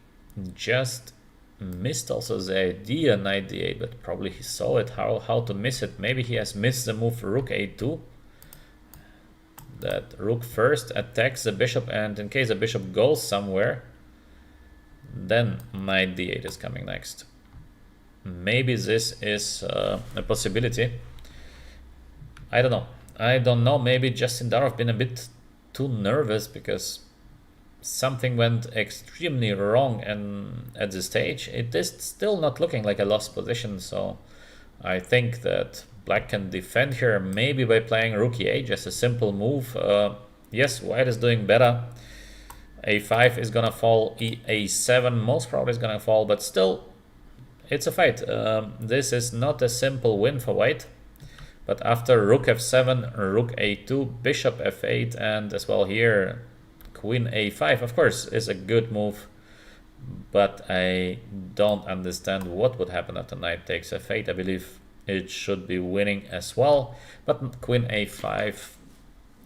Speaker 1: just missed also the idea knight d8, but probably he saw it, how to miss it? Maybe he has missed the move rook a2. That rook first attacks the bishop, and in case the bishop goes somewhere, then knight d8 is coming next. maybe this is a possibility. I don't know. I don't know. Maybe Justin Darov been a bit too nervous because something went extremely wrong, and at this stage it is still not looking like a lost position. So I think that black can defend here, maybe by playing rook e8, just a simple move. Yes, white is doing better. a5 is gonna fall, a7 most probably is gonna fall, but still it's a fight. This is not a simple win for white. But after rook f7, rook a2, bishop f8, and as well here queen a5, of course, is a good move. But I don't understand what would happen after knight takes f8. I believe it should be winning as well. But queen a5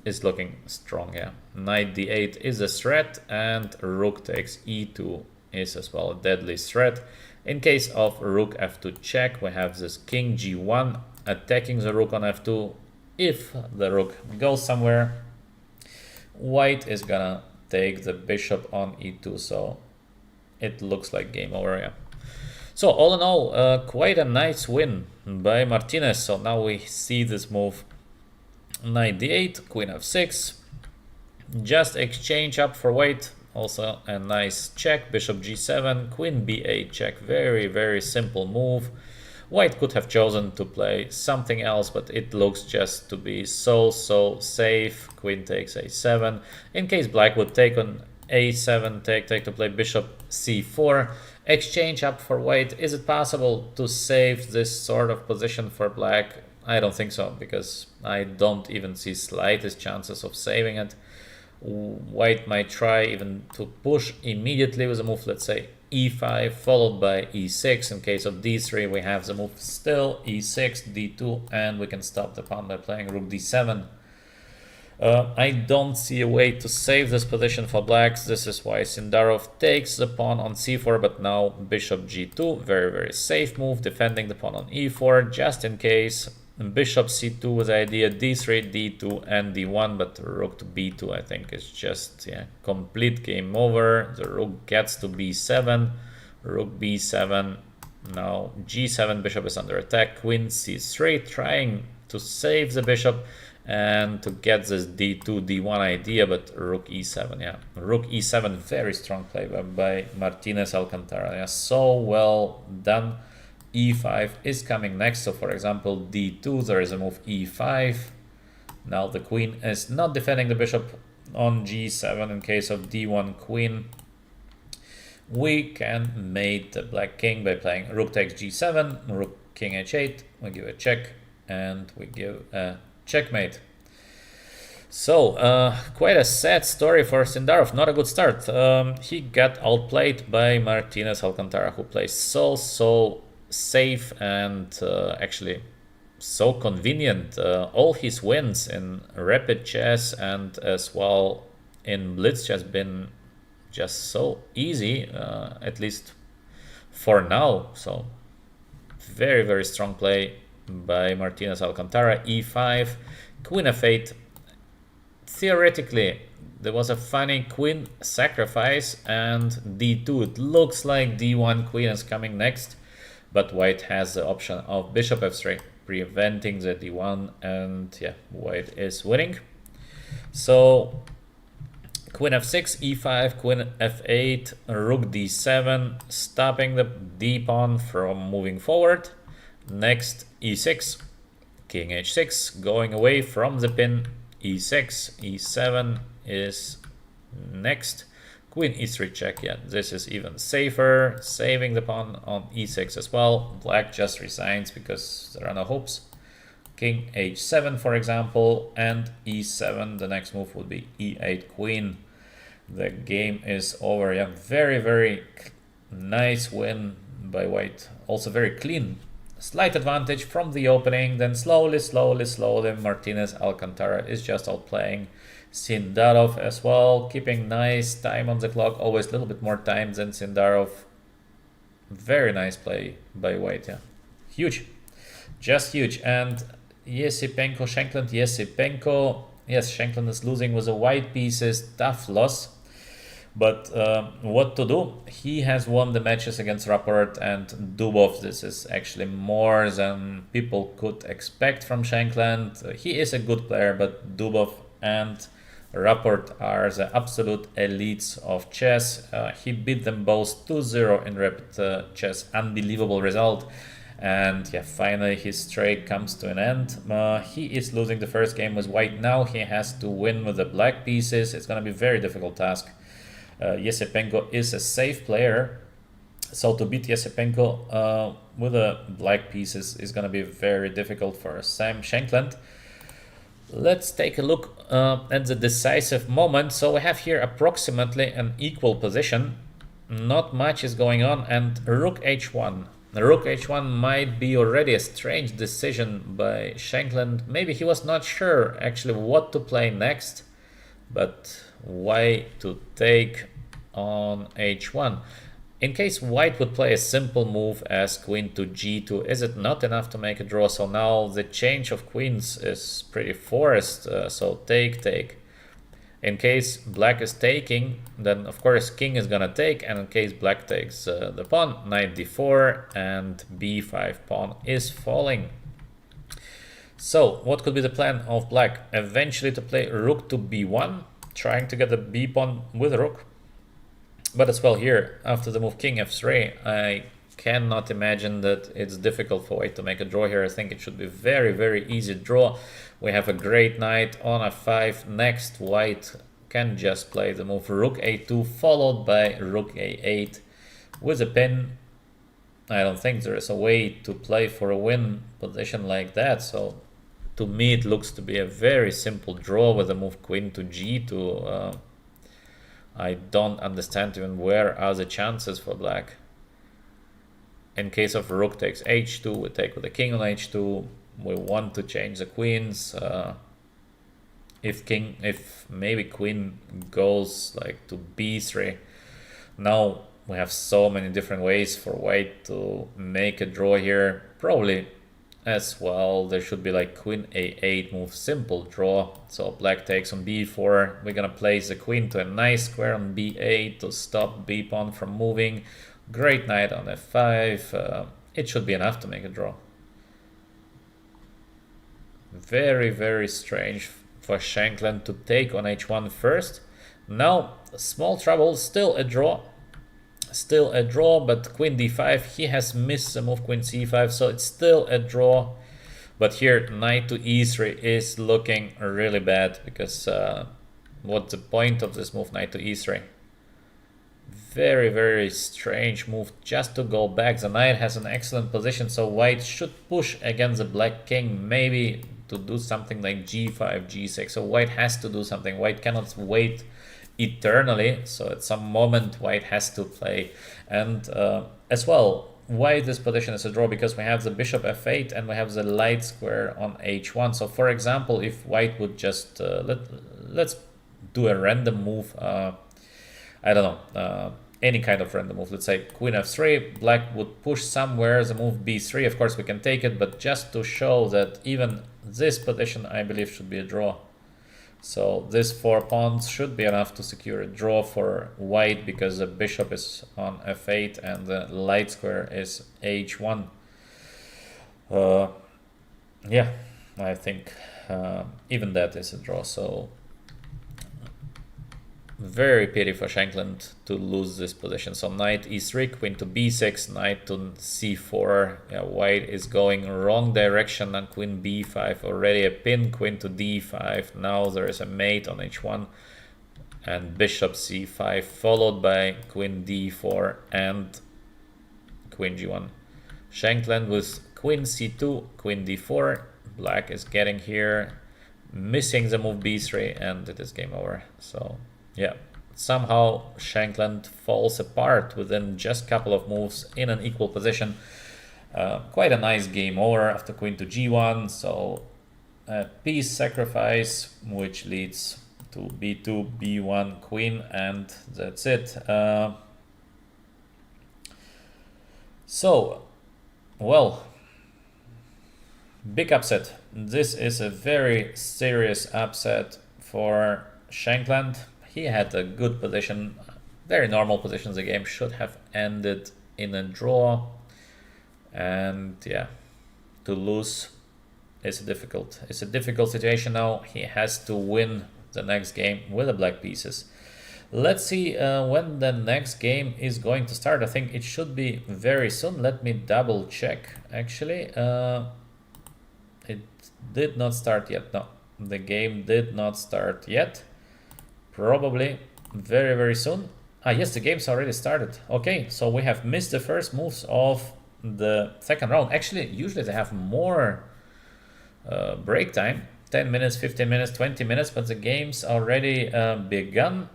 Speaker 1: is looking strong here. Knight d8 is a threat, and rook takes e2 is as well a deadly threat. In case of rook f2 check, we have this king g1 attacking the rook on f2. If the rook goes somewhere, white is gonna take the bishop on e2, so it looks like game over, yeah. So all in all, quite a nice win by Martinez. So now we see this move, knight d8, queen f6, just exchange up for white. Also a nice check, bishop g7, queen b8 check. Very, very simple move. White could have chosen to play something else, but it looks just to be so safe. Queen takes a7. In case black would take on a7, take to play bishop c4. Exchange up for white. Is it possible to save this sort of position for black? I don't think so, because I don't even see slightest chances of saving it. White might try even to push immediately with a move, let's say e5 followed by e6. In case of d3, we have the move still e6, d2, and we can stop the pawn by playing rook d7. I don't see a way to save this position for blacks. This is why Sindarov takes the pawn on c4, but now bishop g2, very, very safe move, defending the pawn on e4 just in case. Bishop c2 with the idea, d3, d2, and d1, but rook to b2 I think is just complete game over. The rook gets to b7, rook b7, now g7, bishop is under attack, queen c3, trying to save the bishop and to get this d2, d1 idea, but rook e7, rook e7, very strong play by Martinez Alcantara, so well done. e5 is coming next, so for example d2, there is a move e5. Now the queen is not defending the bishop on g7. In case of d1 queen, we can mate the black king by playing rook takes g7, rook king h8, we give a check, and we give a checkmate. So quite a sad story for Sindarov, not a good start. He got outplayed by Martinez Alcantara, who plays so safe and actually so convenient. All his wins in rapid chess and as well in blitz chess been just so easy, at least for now. So very, very strong play by Martinez Alcantara. e5, queen f8. Theoretically there was a funny queen sacrifice, and d2, it looks like d1 queen is coming next. But white has the option of bishop f3, preventing the d1, and white is winning. So queen f6, e5, queen f8, rook d7, stopping the d pawn from moving forward. Next e6, king h6, going away from the pin, e6, e7 is next. Queen e3 check, this is even safer, saving the pawn on e6 as well. Black just resigns because there are no hopes. King h7 for example, and e7, the next move would be e8 queen. The game is over. Very, very nice win by white, also very clean. Slight advantage from the opening, then slowly Martinez Alcantara is just outplaying Sindarov as well, keeping nice time on the clock, always a little bit more time than Sindarov. Very nice play by white, huge, just huge. And Yesipenko, Shankland, yes, Shankland is losing with the white pieces, tough loss. But what to do? He has won the matches against Rapport and Dubov. This is actually more than people could expect from Shankland. He is a good player, but Dubov and Rapport are the absolute elites of chess. He beat them both 2-0 in rapid chess. Unbelievable result. And yeah, finally his streak comes to an end. He is losing the first game with white. Now he has to win with the black pieces. It's going to be a very difficult task. Yesepenko is a safe player, so to beat Yesepenko with the black pieces is going to be very difficult for Sam Shankland. Let's take a look at the decisive moment. So we have here approximately an equal position. Not much is going on, and Rook h1. Rook h1 might be already a strange decision by Shankland. Maybe he was not sure actually what to play next, but why to take on h1? In case white would play a simple move as queen to g2, is it not enough to make a draw? So now the change of queens is pretty forced, so take. In case black is taking, then of course king is gonna take, and in case black takes the pawn, knight d4 and b5 pawn is falling. So what could be the plan of black? Eventually to play rook to b1, trying to get the b pawn with rook. But as well here, after the move king f3, I cannot imagine that it's difficult for white to make a draw here. I think it should be very easy draw. We have a great knight on f5. Next, white can just play the move rook a2 followed by rook a8 with a pin. I don't think there is a way to play for a win position like that. So to me it looks to be a very simple draw with the move queen to g2. I don't understand even where are the chances for black. In case of rook takes h2, we take with the king on h2. We want to change the queens. If maybe queen goes like to b3. Now we have so many different ways for white to make a draw here. Probably as well there should be like queen a8 move, simple draw. So black takes on b4. We're gonna place the queen to a nice square on b8 to stop b pawn from moving. Great knight on f5. It should be enough to make a draw. Very strange for Shankland to take on h1 first. Now small trouble, still a draw, but queen d5, he has missed the move queen c5, so it's still a draw. But here knight to e3 is looking really bad, because what's the point of this move, knight to e3? Very strange move just to go back. The knight has an excellent position, so white should push against the black king, maybe to do something like g5, g6. So white has to do something. White cannot wait eternally, so at some moment white has to play. And as well, why this position is a draw? Because we have the bishop f8 and we have the light square on h1. So for example, if white would just let's do a random move, I don't know, any kind of random move. Let's say queen f3, black would push somewhere the move b3. Of course we can take it, but just to show that even this position I believe should be a draw. So this 4 pawns should be enough to secure a draw for white, because the bishop is on f8 and the light square is h1. Yeah, I think even that is a draw. So very pity for Shankland to lose this position. So knight e3, queen to b6, knight to c4. Yeah, white is going wrong direction on queen b5. Already a pin, queen to d5. Now there is a mate on h1 and bishop c5, followed by queen d4 and queen g1. Shankland with queen c2, queen d4. Black is getting here, missing the move b3, and it is game over. So yeah, somehow Shankland falls apart within just a couple of moves in an equal position. Quite a nice game over after queen to g1. So a piece sacrifice, which leads to b2, b1, queen, and that's it. So, well, big upset. This is a very serious upset for Shankland. He had a good position. very normal positions. The game should have ended in a draw. And yeah, to lose is difficult. It's a difficult situation now. He has to win the next game with the black pieces. Let's see when the next game is going to start. I think it should be very soon. Let me double check. Actually, it did not start yet. No, the game did not start yet. Probably very, very soon. Ah, yes, the game's already started. Okay, so we have missed the first moves of the second round. Actually, usually they have more break time. 10 minutes, 15 minutes, 20 minutes, but the game's already begun.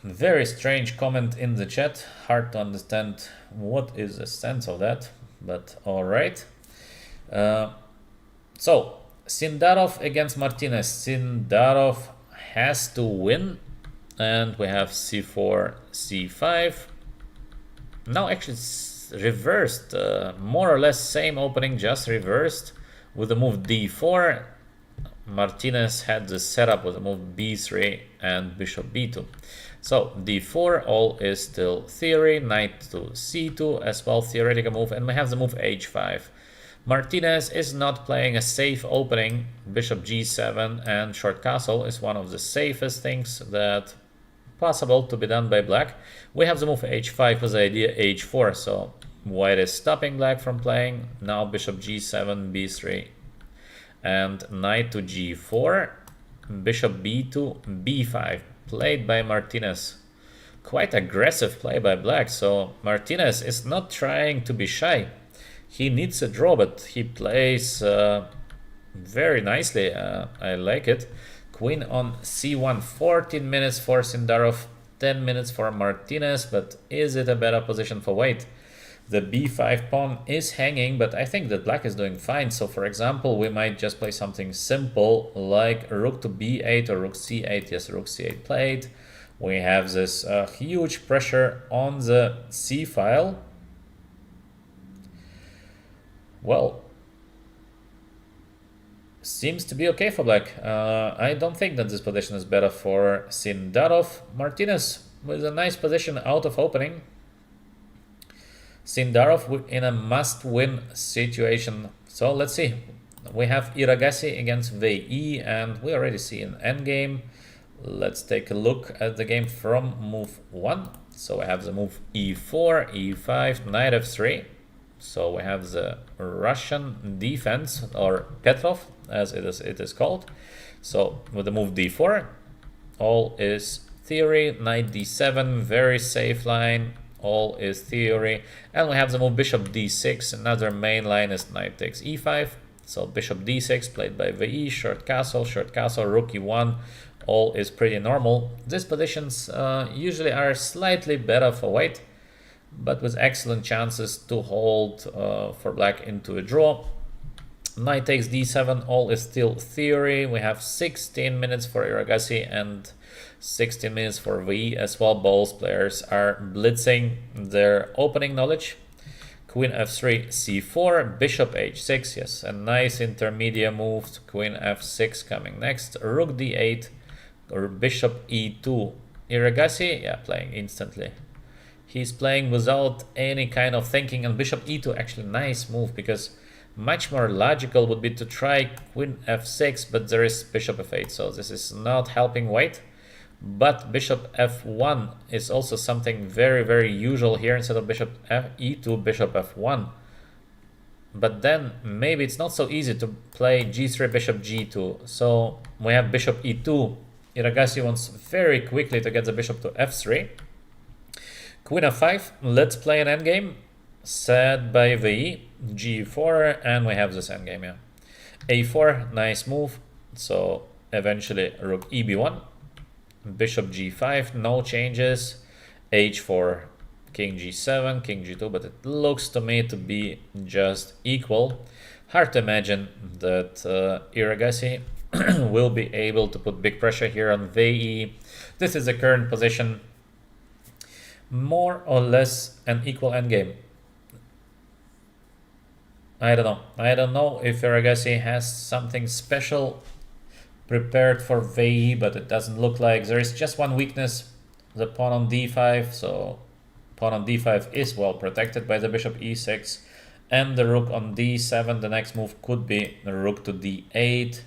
Speaker 1: Very strange comment in the chat. Hard to understand what is the sense of that, but all right. So Sindarov against Martinez. Sindarov has to win, and we have c4, c5. Now actually it's reversed, more or less same opening, just reversed with the move d4. Martinez had the setup with the move b3 and bishop b2. So d4, all is still theory. Knight to c2 as well, theoretical move, and we have the move h5. Martinez is not playing a safe opening. Bishop g7 and short castle is one of the safest things that possible to be done by black. We have the move h5 with the idea h4, so white is stopping black from playing. Now bishop g7, b3, and knight to g4, bishop b2, b5, played by Martinez. Quite aggressive play by black, so Martinez is not trying to be shy. He needs a draw, but he plays very nicely. I like it. Queen on c1, 14 minutes for Sindarov, 10 minutes for Martinez, but is it a better position for white? The b5 pawn is hanging, but I think that black is doing fine. So for example, we might just play something simple like rook to b8 or rook c8. Yes, rook c8 played. We have this huge pressure on the c file. Well, seems to be okay for black. I don't think that this position is better for Sindarov. Martinez with a nice position out of opening. Sindarov in a must-win situation. So let's see. We have Erigaisi against Wei Yi, and we already see an endgame. Let's take a look at the game from move 1. So we have the move e4, e5, knight f3. So we have the Russian defense, or Petrov as it is called. So with the move d4, all is theory. Knight d7, very safe line, all is theory. And we have the move bishop d6. Another main line is knight takes e5. So bishop d6 played by Wei Yi, short castle, rook e1, all is pretty normal. These positions usually are slightly better for white, but with excellent chances to hold for black into a draw. Knight takes d7, all is still theory. We have 16 minutes for Erigaisi and 16 minutes for Wei Yi as well. Both players are blitzing their opening knowledge. Queen f3, c4, bishop h6, yes, a nice intermediate move. Queen f6 coming next, rook d8, or bishop e2. Erigaisi, yeah, playing instantly. He's playing without any kind of thinking, and bishop e2, actually nice move, because much more logical would be to try queen f6, but there is bishop f8, so this is not helping white. But bishop f1 is also something very, very usual here. Instead of bishop e2, bishop f1. But then maybe it's not so easy to play g3, bishop g2. So we have bishop e2. Erigaisi wants very quickly to get the bishop to f3. Queen f5, let's play an endgame. Set by Wei Yi, g4, and we have this endgame, yeah. a4, nice move. So eventually rook eb1. Bishop g5, no changes. h4, king g7, king g2, but it looks to me to be just equal. Hard to imagine that Erigaisi will be able to put big pressure here on Wei Yi. This is the current position. More or less an equal endgame. I don't know. I don't know if Erigaisi has something special prepared for Wei Yi, but it doesn't look like. There is just one weakness, the pawn on d5, so pawn on d5 is well protected by the bishop e6, and the rook on d7. The next move could be the rook to d8,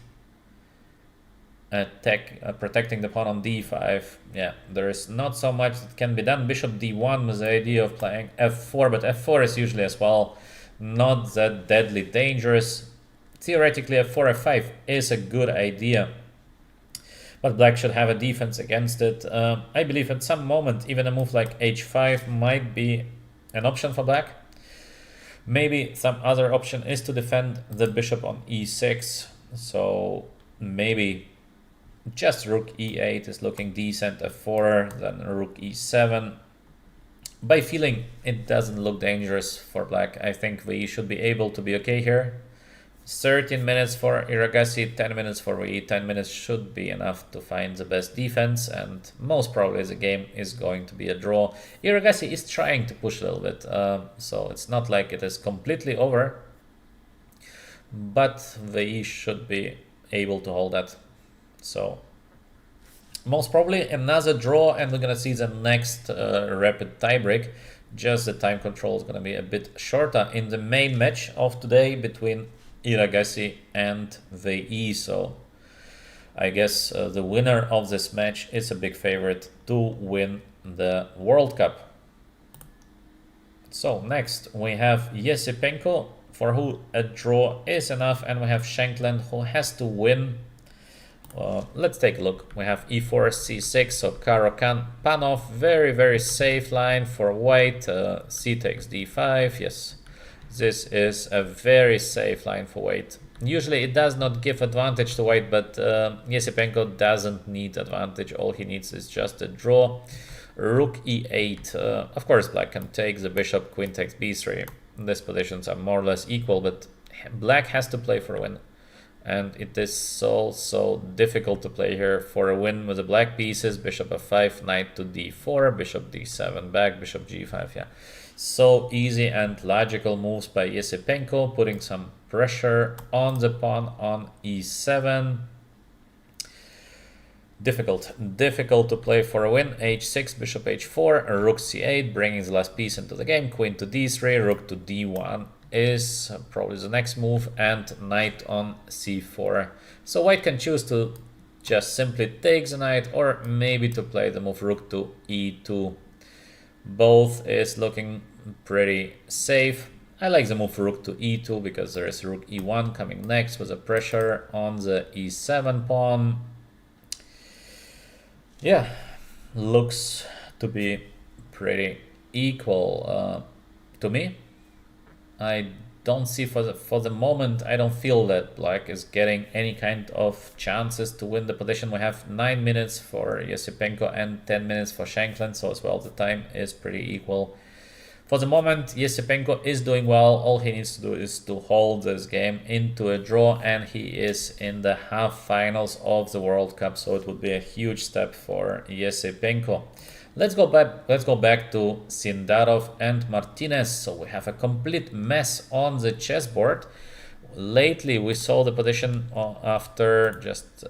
Speaker 1: protecting the pawn on d5. Yeah, there is not so much that can be done. Bishop d1 was the idea of playing f4, but f4 is usually as well not that deadly dangerous. Theoretically, f4, f5 is a good idea, but black should have a defense against it. I believe at some moment even a move like h5 might be an option for black. Maybe some other option is to defend the bishop on e6, so maybe just rook e8 is looking decent, f4, then rook e7. By feeling, it doesn't look dangerous for black. I think we should be able to be okay here. 13 minutes for Erigaisi, 10 minutes for Wei Yi. 10 minutes should be enough to find the best defense, and most probably the game is going to be a draw. Erigaisi is trying to push a little bit, so it's not like it is completely over, but Wei Yi should be able to hold that. So most probably another draw, and we're gonna see the next rapid tiebreak. Just the time control is gonna be a bit shorter in the main match of today between Erigaisi and Wei Yi. So I guess the winner of this match is a big favorite to win the World Cup. So next we have Yesipenko, for who a draw is enough, and we have Shankland, who has to win. Let's take a look. We have e4, c6, so Karo-Kan, Panov, very safe line for white. C takes d5, yes. This is a very safe line for white. Usually it does not give advantage to white, but Yesipenko doesn't need advantage. All he needs is just a draw. Rook e8. Of course black can take the bishop, queen takes b3. These positions are more or less equal, but black has to play for a win. And it is so difficult to play here for a win with the black pieces. Bishop f5, knight to d4, bishop d7 back, bishop g5. Yeah, so easy and logical moves by Yesipenko, putting some pressure on the pawn on e7. Difficult to play for a win. h6, bishop h4, rook c8, bringing the last piece into the game. Queen to d3, rook to d1 is probably the next move, and knight on c4. So white can choose to just simply take the knight, or maybe to play the move rook to e2. Both is looking pretty safe. I like the move rook to e2 because there is rook e1 coming next with a pressure on the e7 pawn. Yeah, looks to be pretty equal to me. I don't see for the moment, I don't feel that black is getting any kind of chances to win the position. We have 9 minutes for Yesipenko and 10 minutes for Shankland, so as well the time is pretty equal. For the moment, Yesipenko is doing well. All he needs to do is to hold this game into a draw, and he is in the half finals of the World Cup, so it would be a huge step for Yesipenko. Let's go back to Sindarov and Martinez. So we have a complete mess on the chessboard. Lately we saw the position after just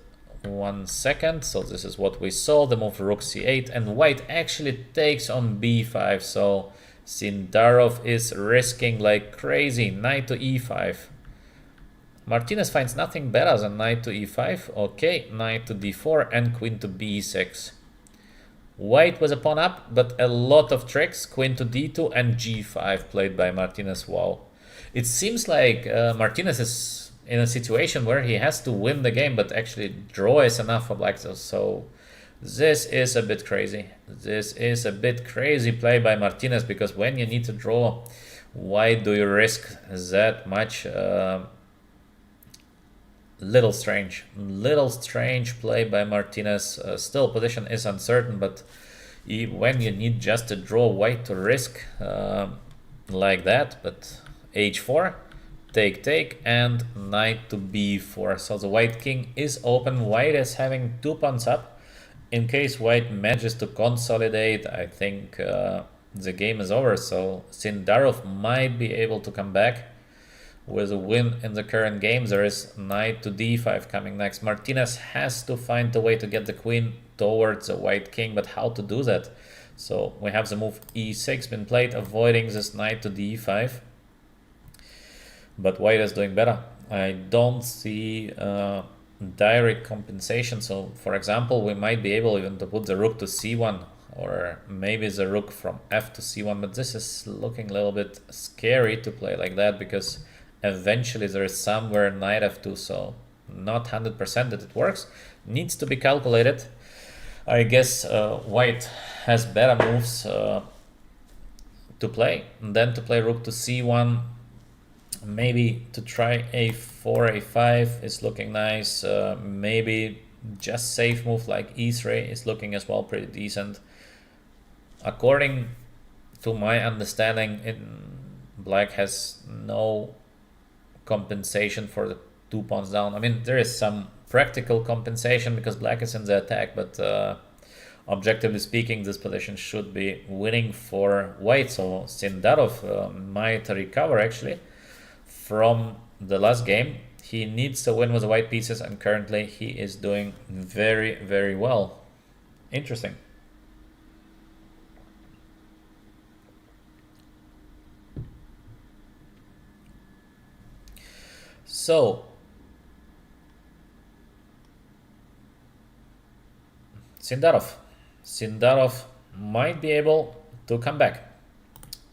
Speaker 1: 1 second. So this is what we saw, the move rook c8, and white actually takes on b5. So Sindarov is risking like crazy. Knight to e5. Martinez finds nothing better than knight to e5. Okay, knight to d4 and queen to b6. White was a pawn up, but a lot of tricks. Queen to d2 and g5 played by Martinez. Wow. It seems like Martinez is in a situation where he has to win the game, but actually draw is enough for black. So this is a bit crazy. This is a bit crazy play by Martinez, because when you need to draw, why do you risk that much? Little strange play by Martinez. Still position is uncertain, but when you need just to draw, white to risk like that. But h4, take, and knight to b4. So the white king is open. White is having 2 pawns up. In case white manages to consolidate, I think the game is over. So Sindarov might be able to come back. with a win in the current game. There is knight to d5 coming next. Martinez has to find a way to get the queen towards the white king, but how to do that? So we have the move e6 been played, avoiding this knight to d5. But white is doing better. I don't see direct compensation. So for example, we might be able even to put the rook to c1, or maybe the rook from f to c1, but this is looking a little bit scary to play like that, because eventually there is somewhere knight f2, so not 100% that it works. Needs to be calculated. I guess white has better moves to play. And then to play rook to c1, maybe to try a4, a5 is looking nice. Maybe just safe move like e3 is looking as well pretty decent. According to my understanding, black has no compensation for the 2 pawns down. I mean, there is some practical compensation because black is in the attack, but objectively speaking, this position should be winning for white. So Sindarov might recover actually from the last game. He needs to win with the white pieces, and currently he is doing very, very well. Interesting. So Sindarov might be able to come back.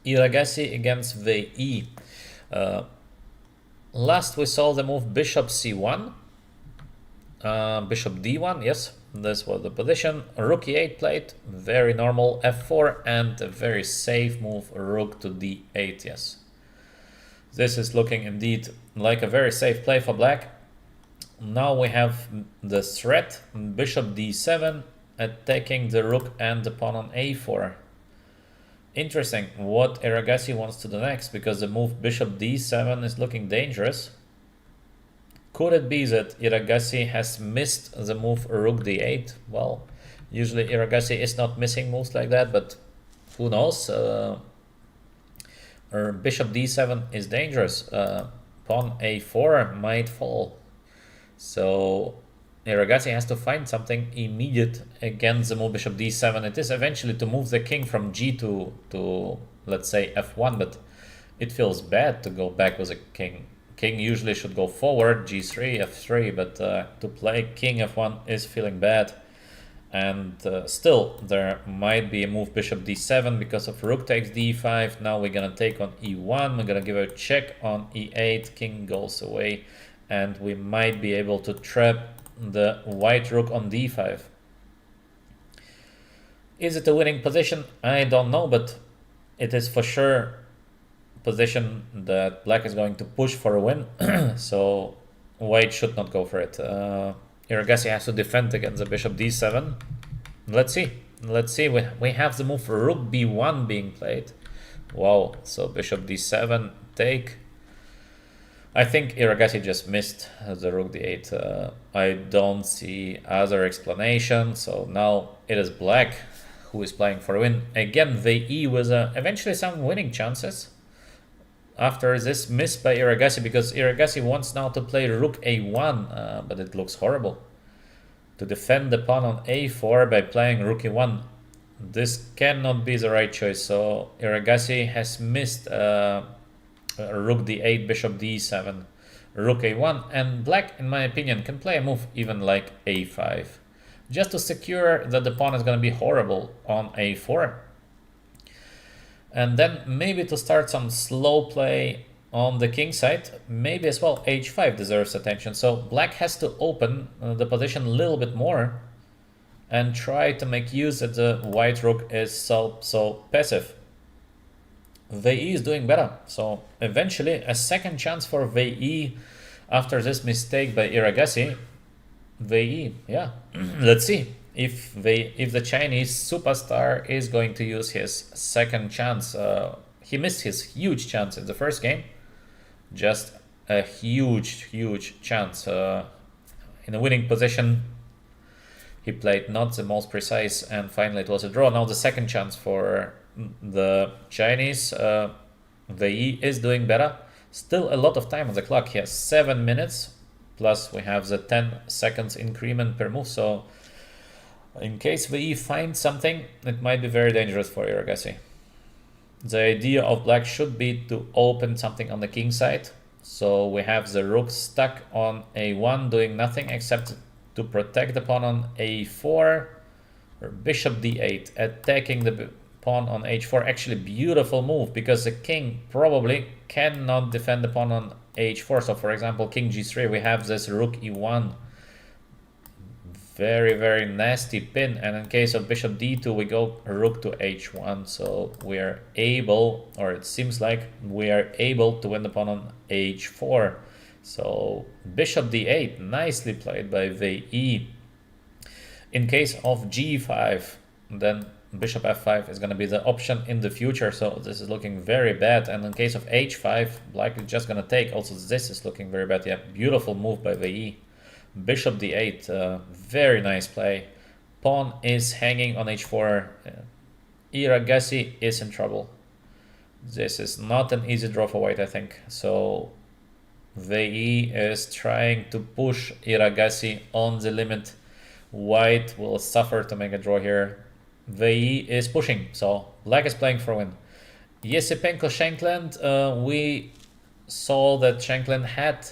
Speaker 1: Erigaisi against Wei Yi. Last we saw the move bishop c1, bishop d1, yes, this was the position. Rook e8 played, very normal, f4, and a very safe move, rook to d8, yes. This is looking indeed like a very safe play for black. Now we have the threat, bishop d7, attacking the rook and the pawn on a4. Interesting what Erigaisi wants to do next, because the move bishop d7 is looking dangerous. Could it be that Erigaisi has missed the move rook d8? Well, usually Erigaisi is not missing moves like that, but who knows? Bishop d7 is dangerous. Pawn a4 might fall. So Erigaisi has to find something immediate against the move bishop d7. It is eventually to move the king from g to let's say f1, but it feels bad to go back with a king. King usually should go forward, g3, f3, but to play king f1 is feeling bad. And still, there might be a move bishop d7 because of rook takes d5. Now we're gonna take on e1. We're gonna give a check on e8. King goes away, and we might be able to trap the white rook on d5. Is it a winning position? I don't know, but it is for sure position that black is going to push for a win. So white should not go for it. Erigaisi has to defend against the bishop d7. Let's see. Let's see. We have the move rook b1 being played. Wow. So bishop d7 take. I think Erigaisi just missed the rook d8. I don't see other explanation. So now it is black who is playing for a win. Again, Wei Yi with eventually some winning chances after this miss by Erigaisi, because Erigaisi wants now to play rook a1, but it looks horrible. To defend the pawn on a4 by playing rook e1, this cannot be the right choice. So Erigaisi has missed rook d8, bishop d7, rook a1, and black, in my opinion, can play a move even like a5, just to secure that the pawn is going to be horrible on a4. And then maybe to start some slow play on the king side, maybe as well h5 deserves attention. So black has to open the position a little bit more and try to make use that the white rook is so passive. Wei Yi is doing better. So eventually a second chance for Wei Yi after this mistake by Erigaisi. Wei Yi, yeah, let's see if the Chinese superstar is going to use his second chance. He missed his huge chance in the first game, just a huge chance in a winning position. He played not the most precise, and finally it was a draw. Now the second chance for the Chinese. Wei Yi is doing better. Still a lot of time on the clock here, 7 minutes, plus we have the 10 seconds increment per move, so in case Wei finds something, it might be very dangerous for Erigaisi. The idea of black should be to open something on the king side, so we have the rook stuck on a1 doing nothing except to protect the pawn on a4, or bishop d8, attacking the pawn on h4. Actually beautiful move, because the king probably cannot defend the pawn on h4. So for example, king g3, we have this rook e1, very, very nasty pin, and in case of bishop d2 we go rook to h1, so we are able, or it seems like we are able to win the pawn on h4. So bishop d8, nicely played by Wei Yi. In case of g5, then bishop f5 is going to be the option in the future, so this is looking very bad. And in case of h5, black is just going to take. Also this is looking very bad. Yeah, beautiful move by Wei Yi. Bishop d8, very nice play. Pawn is hanging on h4. Erigaisi is in trouble. This is not an easy draw for white, I think. So Wei Yi is trying to push Erigaisi on the limit. White will suffer to make a draw here. Wei Yi is pushing, so black is playing for a win. Yesipenko Shankland, we saw that Shankland had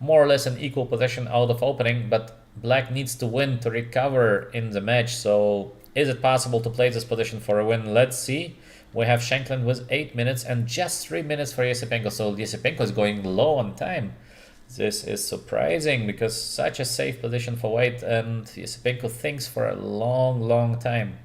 Speaker 1: more or less an equal possession out of opening, but black needs to win to recover in the match. So is it possible to play this position for a win? Let's see. We have Shankland with 8 minutes and just 3 minutes for Yesipenko, so Yesipenko is going low on time. This is surprising, because such a safe position for white, and Yesipenko thinks for a long time.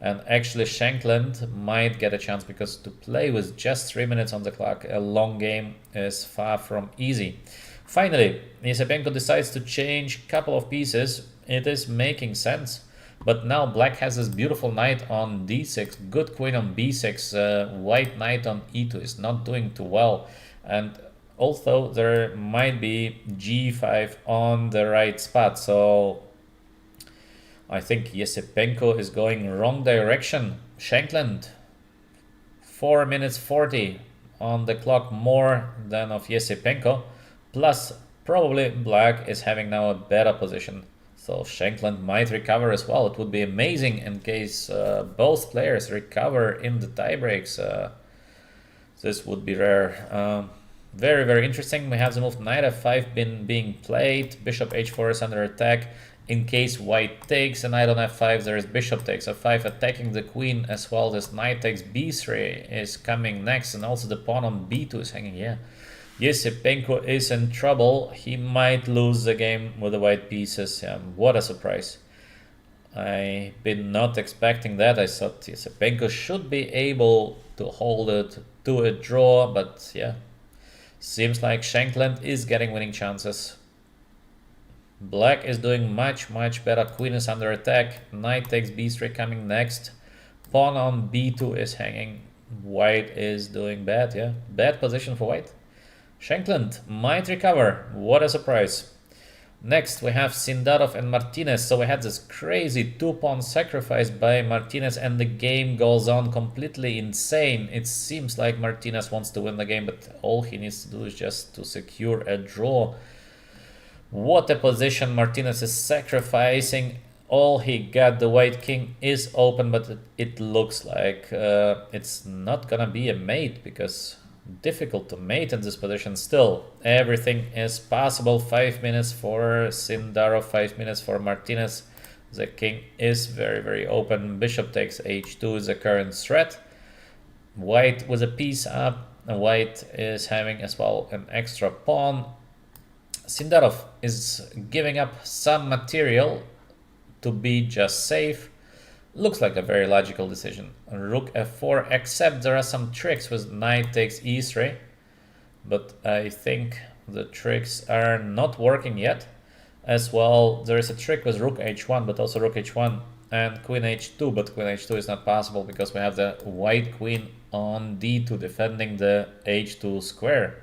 Speaker 1: And actually Shankland might get a chance, because to play with just 3 minutes on the clock, a long game, is far from easy. Finally, Yesipenko decides to change a couple of pieces. It is making sense. But now black has this beautiful knight on d6, good queen on b6, white knight on e2 is not doing too well. And although there might be g5 on the right spot, so I think Yesipenko is going wrong direction. Shankland, 4 minutes 40 on the clock, more than of Yesipenko. Plus, probably black is having now a better position. So Shankland might recover as well. It would be amazing in case both players recover in the tiebreaks. This would be rare. Very, very interesting. We have the move knight f5 being played. Bishop h4 is under attack. In case white takes a knight on f5, there is bishop takes f5 attacking the queen as well. This knight takes b3 is coming next, and also the pawn on b2 is hanging here. Yesipenko is in trouble. He might lose the game with the white pieces. What a surprise. I've been not expecting that. I thought Yesipenko should be able to hold it to a draw, but yeah, seems like Shankland is getting winning chances. Black is doing much better. Queen is under attack. Knight takes b3 coming next. Pawn on b2 is hanging. White is doing bad, yeah. Bad position for white. Shankland might recover. What a surprise. Next we have Sindarov and Martinez. So we had this crazy 2-pawn sacrifice by Martinez, and the game goes on completely insane. It seems like Martinez wants to win the game, but all he needs to do is just to secure a draw. What a position. Martinez is sacrificing all he got. The white king is open, but it looks like it's not gonna be a mate, because difficult to mate in this position. Still, everything is possible. 5 minutes for Sindarov, 5 minutes for Martinez. The king is very open. Bishop takes h2 is the current threat. White with a piece up. White is having as well an extra pawn. Sindarov is giving up some material to be just safe. Looks like a very logical decision. Rook f4, except there are some tricks with knight takes e3, but I think the tricks are not working yet. As well, there is a trick with rook h1, but also rook h1 and queen h2, but queen h2 is not possible because we have the white queen on d2 defending the h2 square.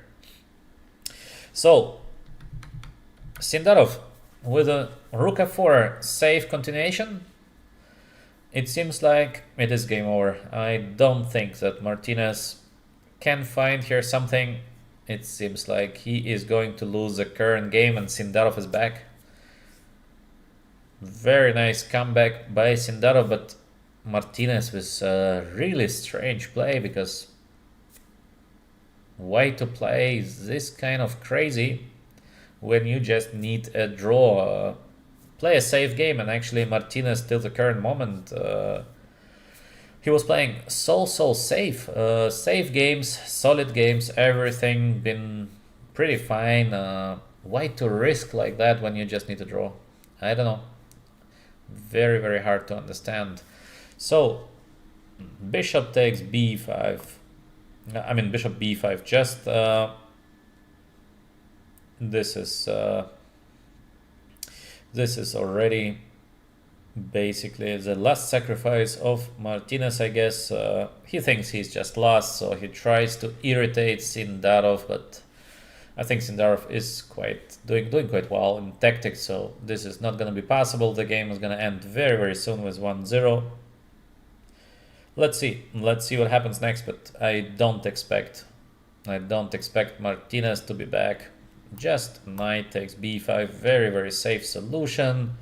Speaker 1: So Sindarov with a rook f4 safe continuation. It seems like it is game over. I don't think that Martinez can find here something It seems like he is going to lose the current game and Sindarov is back. Very nice comeback by Sindarov, but Martinez with a really strange play, because why to play this kind of crazy when you just need a draw? Play a safe game, and actually Martinez till the current moment he was playing so safe. Safe games, solid games, everything been pretty fine. Why to risk like that when you just need to draw? I don't know. Very hard to understand. So bishop takes b5. I mean bishop b5. Just this is already basically the last sacrifice of Martinez, I guess. He thinks he's just lost, so he tries to irritate Sindarov, but I think Sindarov is doing quite well in tactics, so this is not going to be possible. The game is going to end very soon with 1-0. Let's see what happens next, but I don't expect Martinez to be back. Just knight takes b5, very safe solution.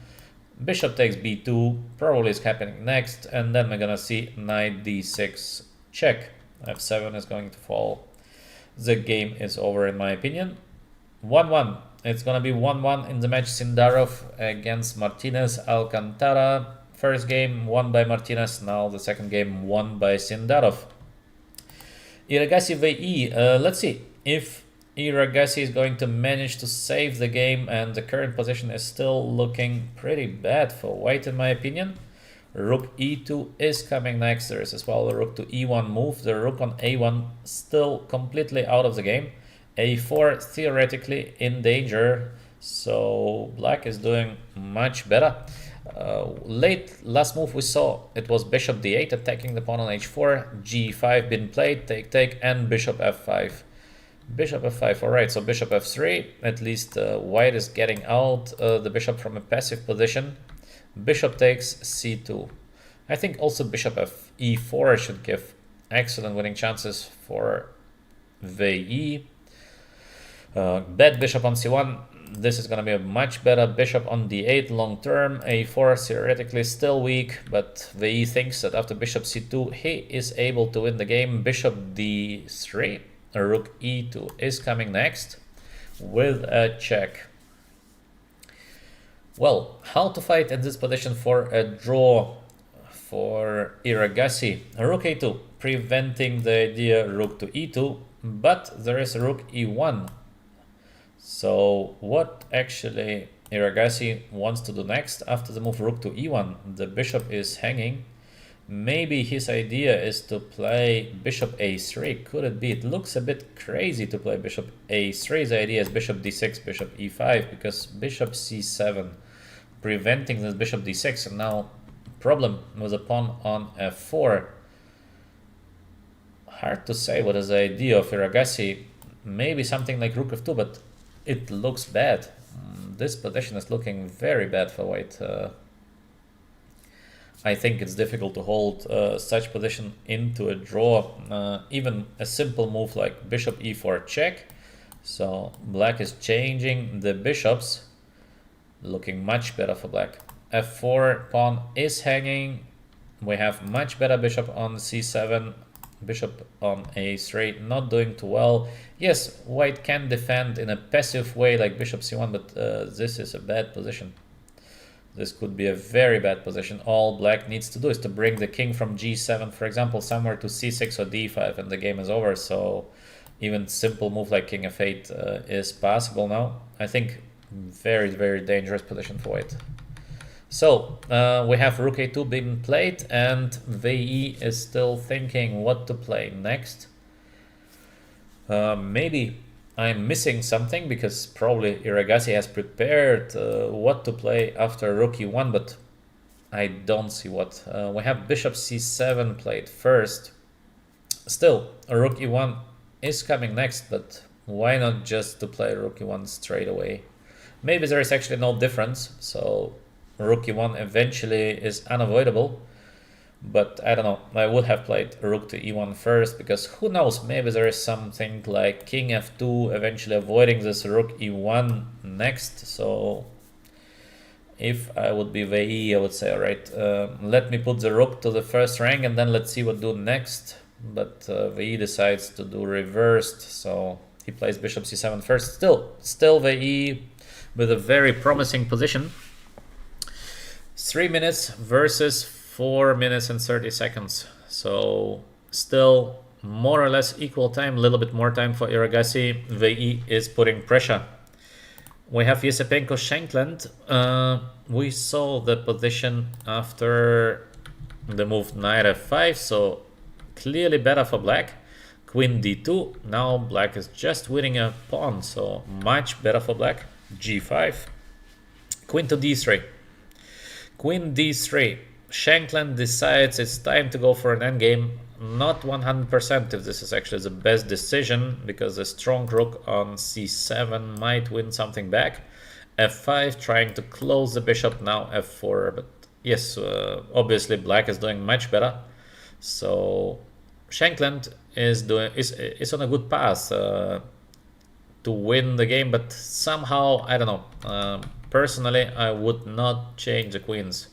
Speaker 1: Bishop takes b2, probably is happening next, and then we're gonna see knight d6 check. f7 is going to fall. The game is over in my opinion. 1-1. It's gonna be 1-1 in the match. Sindarov against Martinez Alcantara. First game won by Martinez, now the second game won by Sindarov. Erigaisi Wei Yi. Let's see if Erigaisi is going to manage to save the game, and the current position is still looking pretty bad for white in my opinion. Rook e2 is coming next. There is as well a rook to e1 move. The rook on a1 still completely out of the game. a4 theoretically in danger, so black is doing much better. Last move we saw, it was bishop d8 attacking the pawn on h4, g5 been played, take, and bishop f5. Bishop f5, alright, so bishop f3, at least white is getting out the bishop from a passive position. Bishop takes c2. I think also bishop e4 should give excellent winning chances for Wei Yi. Bad bishop on c1. This is going to be a much better. Bishop on d8 long term. a4 theoretically still weak, but Wei Yi thinks that after bishop c2 he is able to win the game. Bishop d3. Rook e2 is coming next with a check. Well, how to fight in this position for a draw for Erigaisi? Rook a2, preventing the idea rook to e2, but there is rook e1. So what actually Erigaisi wants to do next after the move rook to e1? The bishop is hanging. Maybe his idea is to play bishop a3. Could it be? It looks a bit crazy to play bishop a3. The idea is bishop d6, bishop e5, because bishop c7, preventing this bishop d6, and now problem with a pawn on f4. Hard to say what is the idea of Erigaisi. Maybe something like rook f2, but it looks bad. This position is looking very bad for white. I think it's difficult to hold such position into a draw. Even a simple move like bishop e4 check. So black is changing the bishops, looking much better for black. f4 pawn is hanging. We have much better bishop on c7. Bishop on a3 not doing too well. Yes, white can defend in a passive way like bishop c1, but this is a bad position. This could be a very bad position. All black needs to do is to bring the king from g7, for example, somewhere to c6 or d5, and the game is over. So even simple move like king f8 is possible now. I think very dangerous position for white. So we have rook a2 being played, and Wei Yi is still thinking what to play next. Maybe I'm missing something, because probably Erigaisi has prepared what to play after rook e1, but I don't see what. We have bishop c7 played first. Still, rook e1 is coming next, but why not just to play rook e1 straight away? Maybe there is actually no difference, so rook e1 eventually is unavoidable. But I don't know, I would have played rook to e1 first, because who knows, maybe there is something like king f2, eventually avoiding this rook e1 next. So if I would be Wei Yi, I would say, alright, let me put the rook to the first rank and then let's see what do next. But Wei Yi decides to do reversed, so he plays bishop c7 first. Still Wei Yi with a very promising position. 3 minutes versus 4 minutes and 30 seconds. So still more or less equal time, a little bit more time for Erigaisi. Wei Yi is putting pressure. We have Yesipenko Shankland. We saw the position after the move knight f5, so clearly better for black. Queen d2. Now black is just winning a pawn, so much better for black. g5. Queen to d3. Queen d3. Shankland decides it's time to go for an endgame. Not 100% if this is actually the best decision, because a strong rook on c7 might win something back. f5, trying to close the bishop. Now f4, but yes, obviously black is doing much better. So Shankland is on a good path to win the game, but somehow, I don't know, personally I would not change the queens.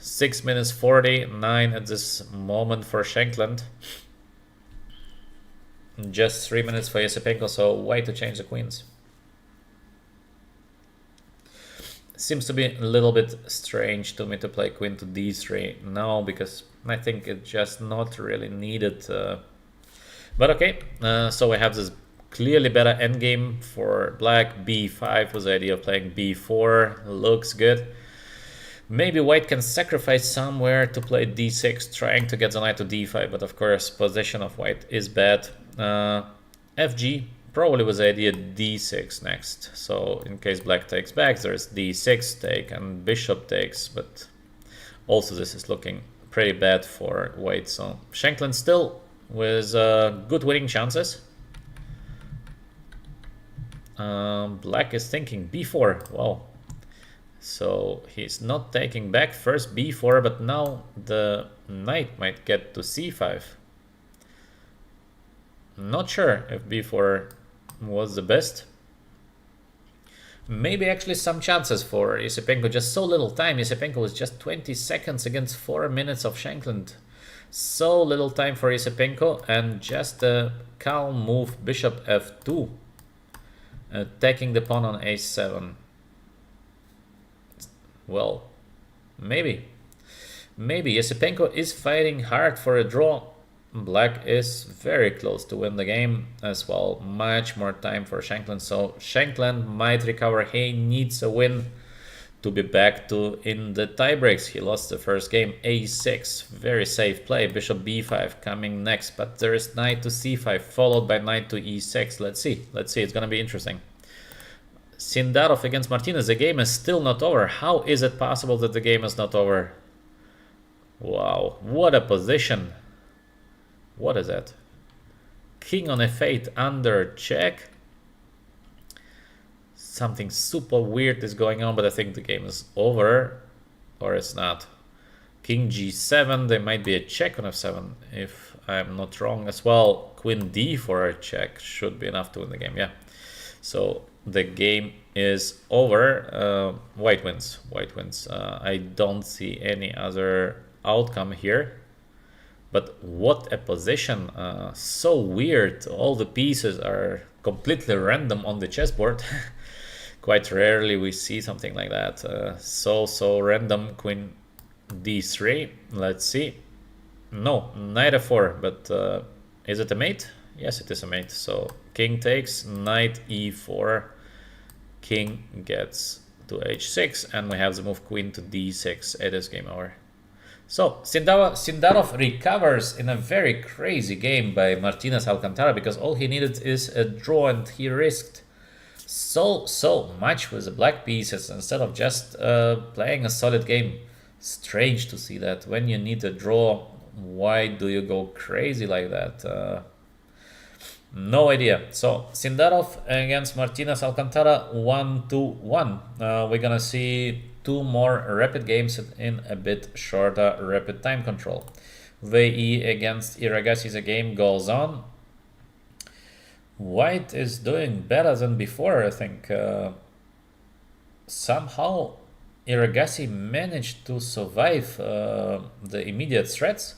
Speaker 1: 6 minutes 49 at this moment for Shankland. Just 3 minutes for Yesipenko, so why to change the queens? Seems to be a little bit strange to me to play queen to d3 now, because I think it's just not really needed. But okay, so we have this clearly better endgame for black. b5 with the idea of playing b4. Looks good. Maybe white can sacrifice somewhere to play d6, trying to get the knight to d5, but of course position of white is bad. Fg, probably with the idea d6 next. So in case black takes back, there's d6 take and bishop takes, but also this is looking pretty bad for white. So Shankland still with good winning chances. Black is thinking b4. Wow. So he's not taking back first b4, but now the knight might get to c5. Not sure if b4 was the best. Maybe actually some chances for Yesipenko, just so little time. Yesipenko was just 20 seconds against 4 minutes of Shankland. So little time for Yesipenko, and just a calm move, bishop f2, attacking the pawn on a7. Well, maybe Yesipenko is fighting hard for a draw. Black is very close to win the game as well. Much more time for Shankland, so Shankland might recover. He needs a win to be back to in the tiebreaks. He lost the first game. a6, very safe play. Bishop b5 coming next, but there is knight to c5 followed by knight to e6. Let's see, it's gonna be interesting. Sindarov against Martinez. The game is still not over. How is it possible that the game is not over? Wow, what a position. What is that? King on f8 under check. Something super weird is going on, but I think the game is over. Or it's not. King g7, there might be a check on f7 if I'm not wrong as well. Queen d for a check should be enough to win the game, yeah. So the game is over. White wins. I don't see any other outcome here. But what a position. So weird. All the pieces are completely random on the chessboard. Quite rarely we see something like that. So random. Queen d3. Let's see. No, knight f4. But is it a mate? Yes, it is a mate. So king takes, knight e4. King gets to h6. And we have the move queen to d6. It is game over. So Sindarov recovers in a very crazy game by Martinez Alcantara, because all he needed is a draw, and he risked so much with the black pieces instead of just playing a solid game. Strange to see that when you need a draw, why do you go crazy like that? No idea. So Sindarov against Martinez Alcantara 1-1. We're gonna see 2 more rapid games in a bit shorter rapid time control. Wei Yi against Erigaisi, the game goes on. White is doing better than before, I think. Somehow Erigaisi managed to survive the immediate threats.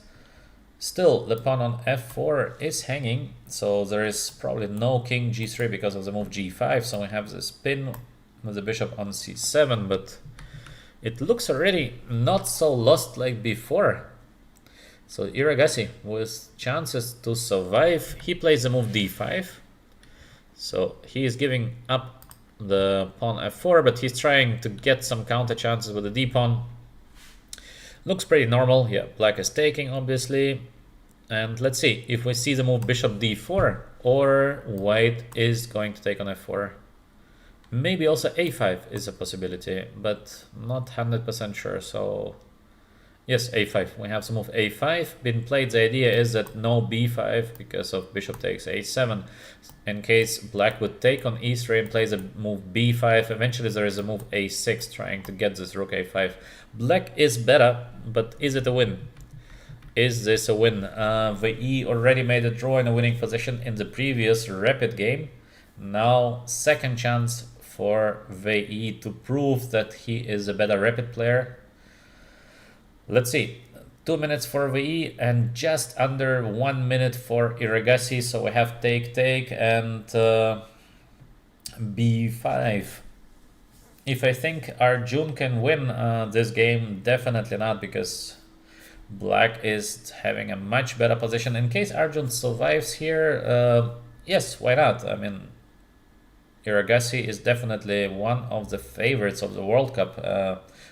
Speaker 1: Still, the pawn on f4 is hanging, so there is probably no king g3 because of the move g5, so we have this pin with the bishop on c7, but it looks already not so lost like before. So Erigaisi with chances to survive. He plays the move d5, so he is giving up the pawn f4, but he's trying to get some counter chances with the d-pawn. Looks pretty normal. Yeah, black is taking, obviously. And let's see if we see the move bishop d4 or white is going to take on f4. Maybe also a5 is a possibility, but not 100% sure. So yes, a5. We have the move a5 been played. The idea is that no b5 because of bishop takes a7. In case black would take on e3 and plays a move b5, eventually there is a move a6 trying to get this rook a5. Black is better, but is it a win? Is this a win? Wei Yi already made a draw in a winning position in the previous rapid game. Now second chance for Wei Yi to prove that he is a better rapid player. Let's see. 2 minutes for Wei Yi and just under 1 minute for Erigaisi. So we have take and b5. If I think Arjun can win this game, definitely not, because black is having a much better position. In case Arjun survives here, yes, why not? I mean, Erigaisi is definitely one of the favorites of the World Cup,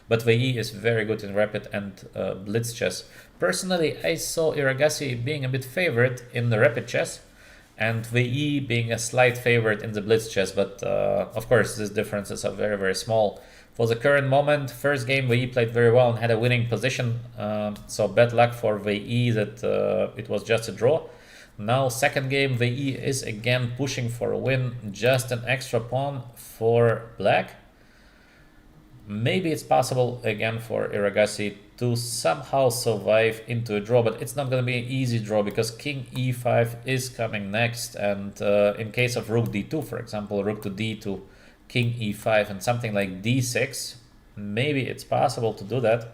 Speaker 1: but Wei Yi is very good in rapid and blitz chess. Personally, I saw Erigaisi being a bit favorite in the rapid chess and Wei Yi being a slight favorite in the blitz chess, but of course these differences are very, very small. For the current moment, first game Wei Yi played very well and had a winning position, so bad luck for Wei Yi that it was just a draw. Now second game Wei Yi is again pushing for a win, just an extra pawn for black. Maybe it's possible again for Erigaisi to somehow survive into a draw, but it's not going to be an easy draw because king e5 is coming next, and in case of rook d2, for example, rook to d2, king e5 and something like d6, maybe it's possible to do that.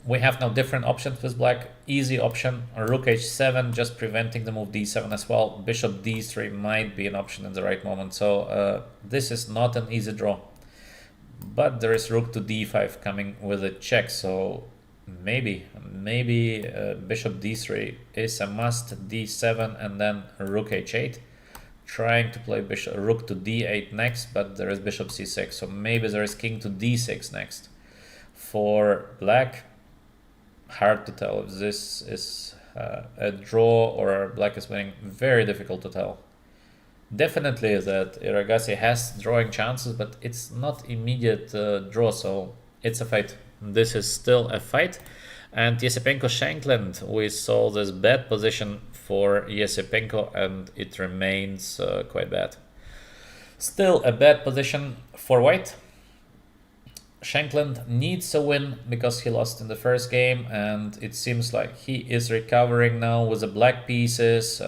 Speaker 1: We have now different options with black. Easy option, rook h7, just preventing the move d7 as well. Bishop d3 might be an option in the right moment. So this is not an easy draw. But there is rook to d5 coming with a check. So maybe bishop d3 is a must. d7 and then rook h8. Trying to play rook to d8 next, but there is bishop c6. So maybe there is king to d6 next. For black, hard to tell if this is a draw or black is winning. Very difficult to tell. Definitely that Erigaisi has drawing chances, but it's not immediate draw, so it's a fight. This is still a fight. And Yesipenko-Shankland, we saw this bad position for Yesipenko and it remains quite bad. Still a bad position for white. Shankland needs a win because he lost in the first game, and it seems like he is recovering now with the black pieces.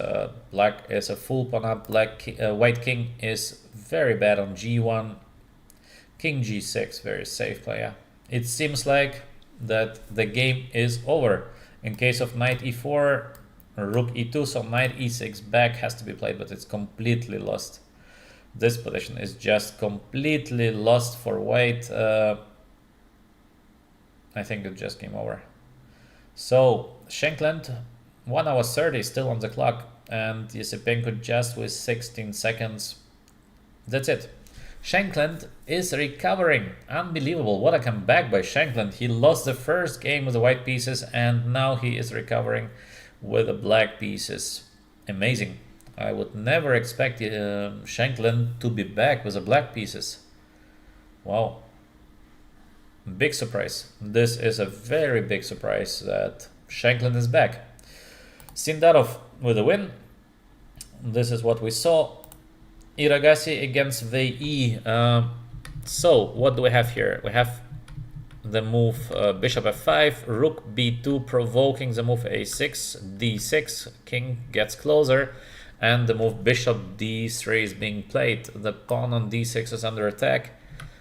Speaker 1: Black is a full pawn up. White king is very bad on g1. King g6, very safe player. It seems like that the game is over. In case of knight e4, rook e2, so knight e6 back has to be played, but it's completely lost. This position is just completely lost for white. I think it just came over. So Shankland, 1 hour 30 still on the clock, and Yesipenko just with 16 seconds. That's it. Shankland is recovering. Unbelievable. What a comeback by Shankland. He lost the first game with the white pieces, and now he is recovering with the black pieces. Amazing. I would never expect Shankland to be back with the black pieces. Wow. Big surprise. This is a very big surprise that Shankland is back. Sindarov with a win. This is what we saw. Erigaisi against Wei Yi. So what do we have here? We have the move bishop f5, rook b2 provoking the move a6, d6, king gets closer, and the move bishop d3 is being played. The pawn on d6 is under attack.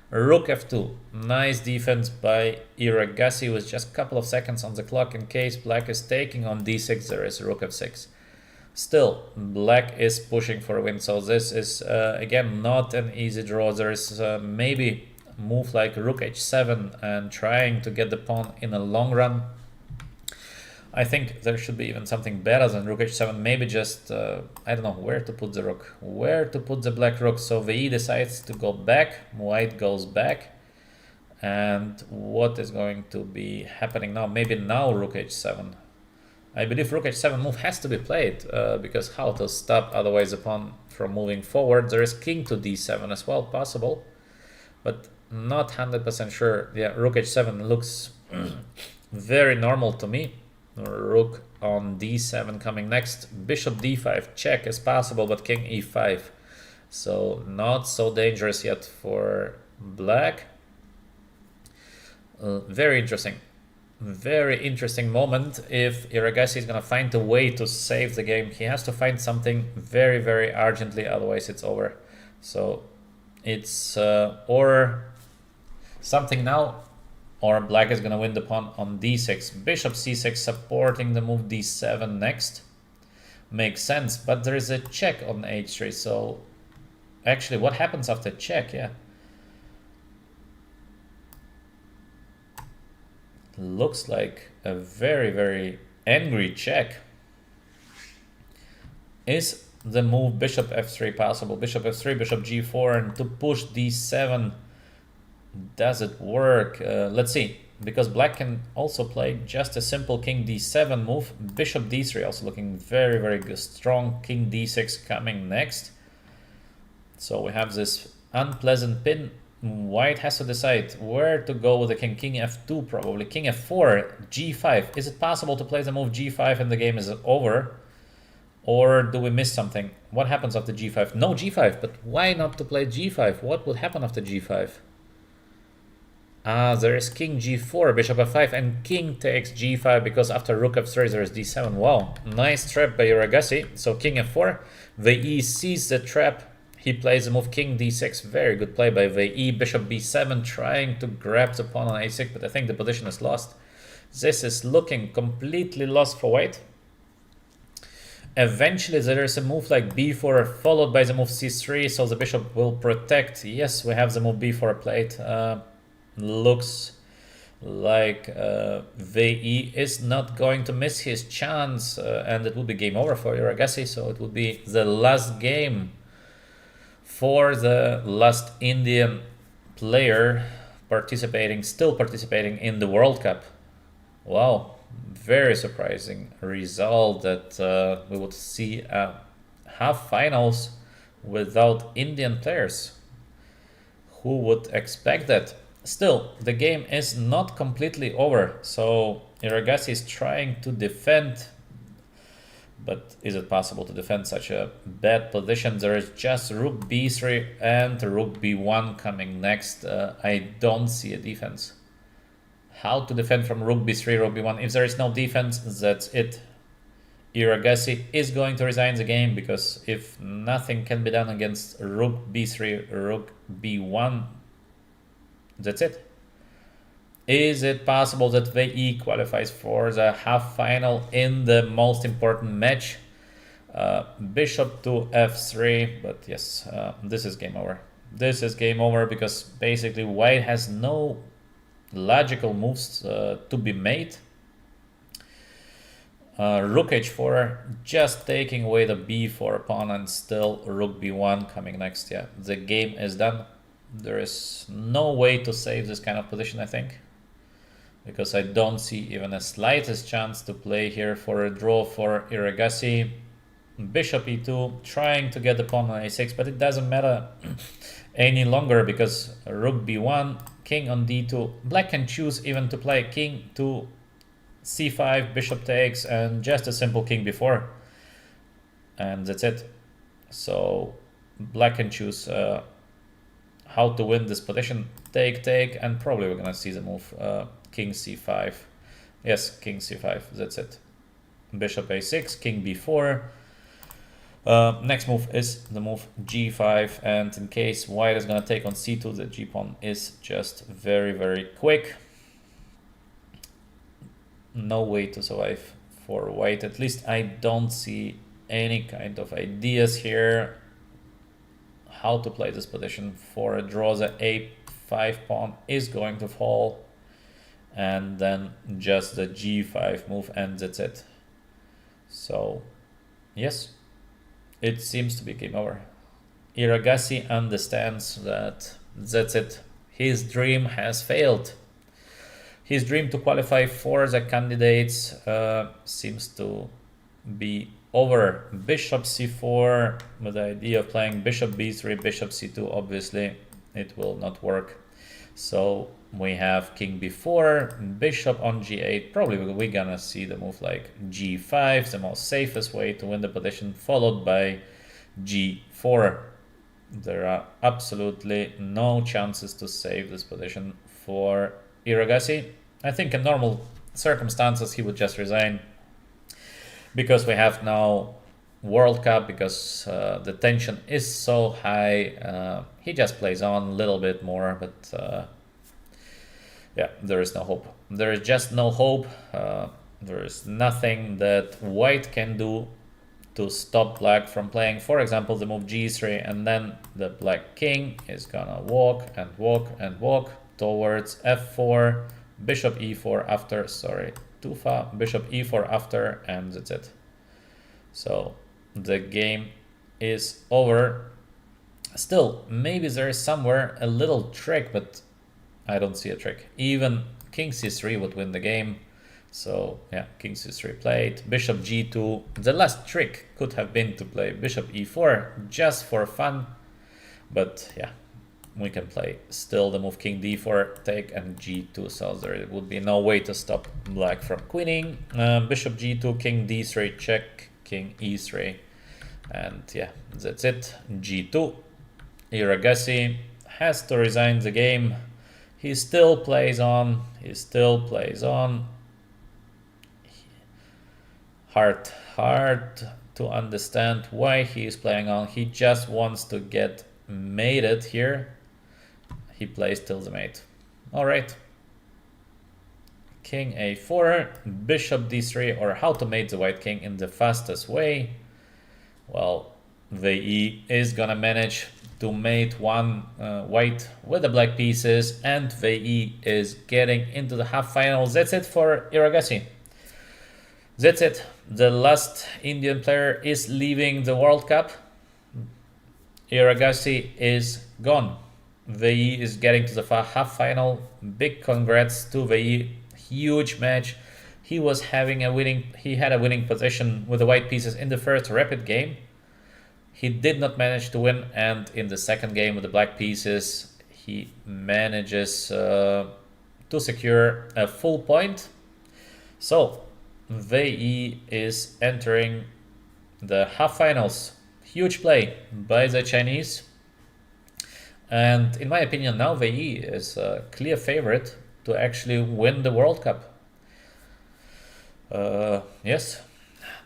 Speaker 1: Rook f2, nice defense by Erigaisi with just a couple of seconds on the clock. In case black is taking on d6, there is rook f6. Still, black is pushing for a win, so this is again not an easy draw. There is maybe move like rook h7 and trying to get the pawn in a long run. I think there should be even something better than rook h7, maybe just I don't know where to put the rook, where to put the black rook. So Wei Yi decides to go back, white goes back, and what is going to be happening now? Maybe now rook h7. I believe rook h7 move has to be played because how to stop otherwise the pawn from moving forward. There is king to d7 as well possible, but not 100% sure. Yeah, rook h7 looks very normal to me. Rook on d7 coming next. Bishop d5 check is possible, but king e5. So not so dangerous yet for black. Very interesting. Very interesting moment. If Erigaisi is going to find a way to save the game, he has to find something very, very urgently, otherwise it's over. So it's or something now, or black is going to win the pawn on d6. Bishop c6 supporting the move d7 next. Makes sense, but there is a check on h3. So actually, what happens after check? Yeah. Looks like a very, very angry check. Is the move bishop f3 possible? Bishop f3, bishop g4, and to push d7. Does it work? Let's see. Because black can also play just a simple king d7 move. Bishop d3 also looking very, very good. Strong king d6 coming next. So we have this unpleasant pin. White has to decide where to go with the king. King f2 probably. King f4, g5. Is it possible to play the move g5 and the game is over? Or do we miss something? What happens after g5? No g5, but why not to play g5? What would happen after g5? There is king g4, bishop f5, and king takes g5 because after rook f3 there is d7. Wow, nice trap by Erigaisi. So king f4, Wei Yi sees the trap. He plays the move king d6. Very good play by Wei Yi. Bishop b7 trying to grab the pawn on a6, but I think the position is lost. This is looking completely lost for white. Eventually there is a move like b4 followed by the move c3, so the bishop will protect. Yes, we have the move b4 played. Looks like Wei Yi is not going to miss his chance, and it will be game over for Erigaisi. So it will be the last game for the last Indian player still participating in the World Cup. Wow, very surprising result that we would see half finals without Indian players. Who would expect that? Still, the game is not completely over, so Erigaisi is trying to defend, but is it possible to defend such a bad position? There is just rook b3 and rook b1 coming next. I don't see a defense. How to defend from rook b3, rook b1? If there is no defense, that's it. Erigaisi is going to resign the game, because if nothing can be done against rook b3, rook b1, that's it. Is it possible that Wei Yi qualifies for the half final in the most important match? Bishop to f3, but yes, this is game over. This is game over because basically white has no logical moves to be made. Rook h4, just taking away the b4 pawn, and still rook b1 coming next. Yeah, the game is done. There is no way to save this kind of position, I think, because I don't see even a slightest chance to play here for a draw for Erigaisi. Bishop e2, trying to get the pawn on a6, but it doesn't matter any longer because rook b1, king on d2. Black can choose even to play king to c5, bishop takes, and just a simple king before, and that's it. So black can choose how to win this position. Take, and probably we're gonna see the move king c5. Yes, king c5, that's it. Bishop a6, king b4. Next move is the move g5, and in case white is gonna take on c2, the g-pawn is just very, very quick. No way to survive for white. At least I don't see any kind of ideas here how to play this position for a draw. The a5 pawn is going to fall, and then just the g5 move, and that's it. So yes, it seems to be game over. Erigaisi understands that that's it. His dream has failed. His dream to qualify for the candidates seems to be over. Bishop c4 with the idea of playing bishop b3, bishop c2. Obviously, it will not work. So we have king b4, bishop on g8. Probably we're gonna see the move like g5, the most safest way to win the position, followed by g4. There are absolutely no chances to save this position for Erigaisi. I think in normal circumstances he would just resign, because we have now World Cup, because the tension is so high. He just plays on a little bit more, but yeah, there is no hope. There is just no hope. There is nothing that white can do to stop black from playing, for example, the move g3, and then the black king is gonna walk and walk and walk towards f4, bishop e4 after, sorry, too far, bishop e4 after, and that's it. So the game is over. Still, maybe there is somewhere a little trick, but I don't see a trick. Even king c3 would win the game. So yeah, king c3 played, bishop g2. The last trick could have been to play bishop e4 just for fun, but yeah, we can play still the move king d4, take, and g2, so there would be no way to stop black from queening. Bishop g2, king d3, check, king e3, and yeah, that's it. G2. Erigaisi has to resign the game. He still plays on. He still plays on. Hard to understand why he is playing on. He just wants to get mated here. He plays till the mate. All right. King a4, bishop d3, or how to mate the white king in the fastest way. Well, Wei Yi is gonna manage to mate one white with the black pieces, and Wei Yi is getting into the half finals. That's it for Erigaisi. That's it. The last Indian player is leaving the World Cup. Erigaisi is gone. Wei Yi is getting to the half final. Big congrats to Wei Yi. Huge match. He was having a winning. He had a winning position with the white pieces in the first rapid game. He did not manage to win, and in the second game with the black pieces, he manages to secure a full point. So Wei Yi is entering the half finals. Huge play by the Chinese, and in my opinion now Wei Yi is a clear favorite to actually win the World Cup. Yes,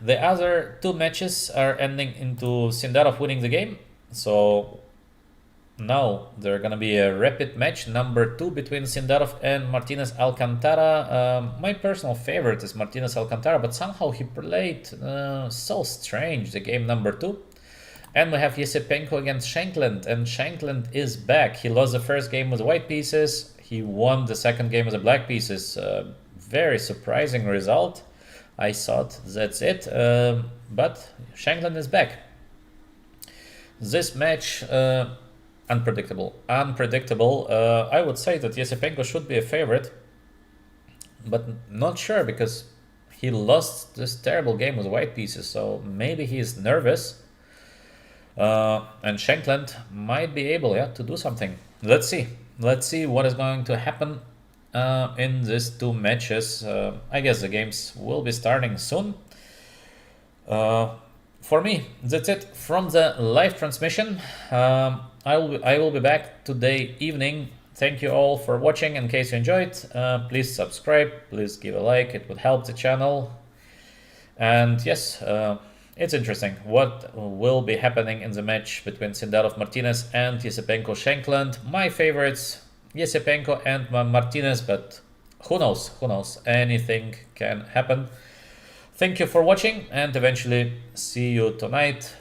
Speaker 1: the other two matches are ending into Sindarov winning the game, so now there's gonna be a rapid match number 2 between Sindarov and Martinez Alcantara. My personal favorite is Martinez Alcantara, but somehow he played so strange the game number 2. And we have Yesipenko against Shankland, and Shankland is back. He lost the first game with the white pieces. He won the second game with the black pieces. Very surprising result. I thought that's it, but Shankland is back. This match, unpredictable. I would say that Yesipenko should be a favorite, but not sure because he lost this terrible game with white pieces, so maybe he's nervous. And Shankland might be able to do something. Let's see what is going to happen in these two matches. I guess the games will be starting soon. For me, that's it from the live transmission. I will be back today evening. Thank you all for watching. In case you enjoyed, please subscribe, please give a like, it would help the channel. And yes, it's interesting what will be happening in the match between Sindarov Martinez and Yesipenko Shankland. My favorites, Yesipenko and Martinez, but who knows, anything can happen. Thank you for watching, and eventually see you tonight.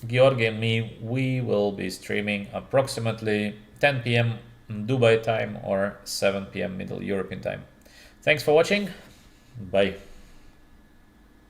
Speaker 1: Georgi and me, we will be streaming approximately 10 p.m. Dubai time or 7 p.m. Middle European time. Thanks for watching. Bye.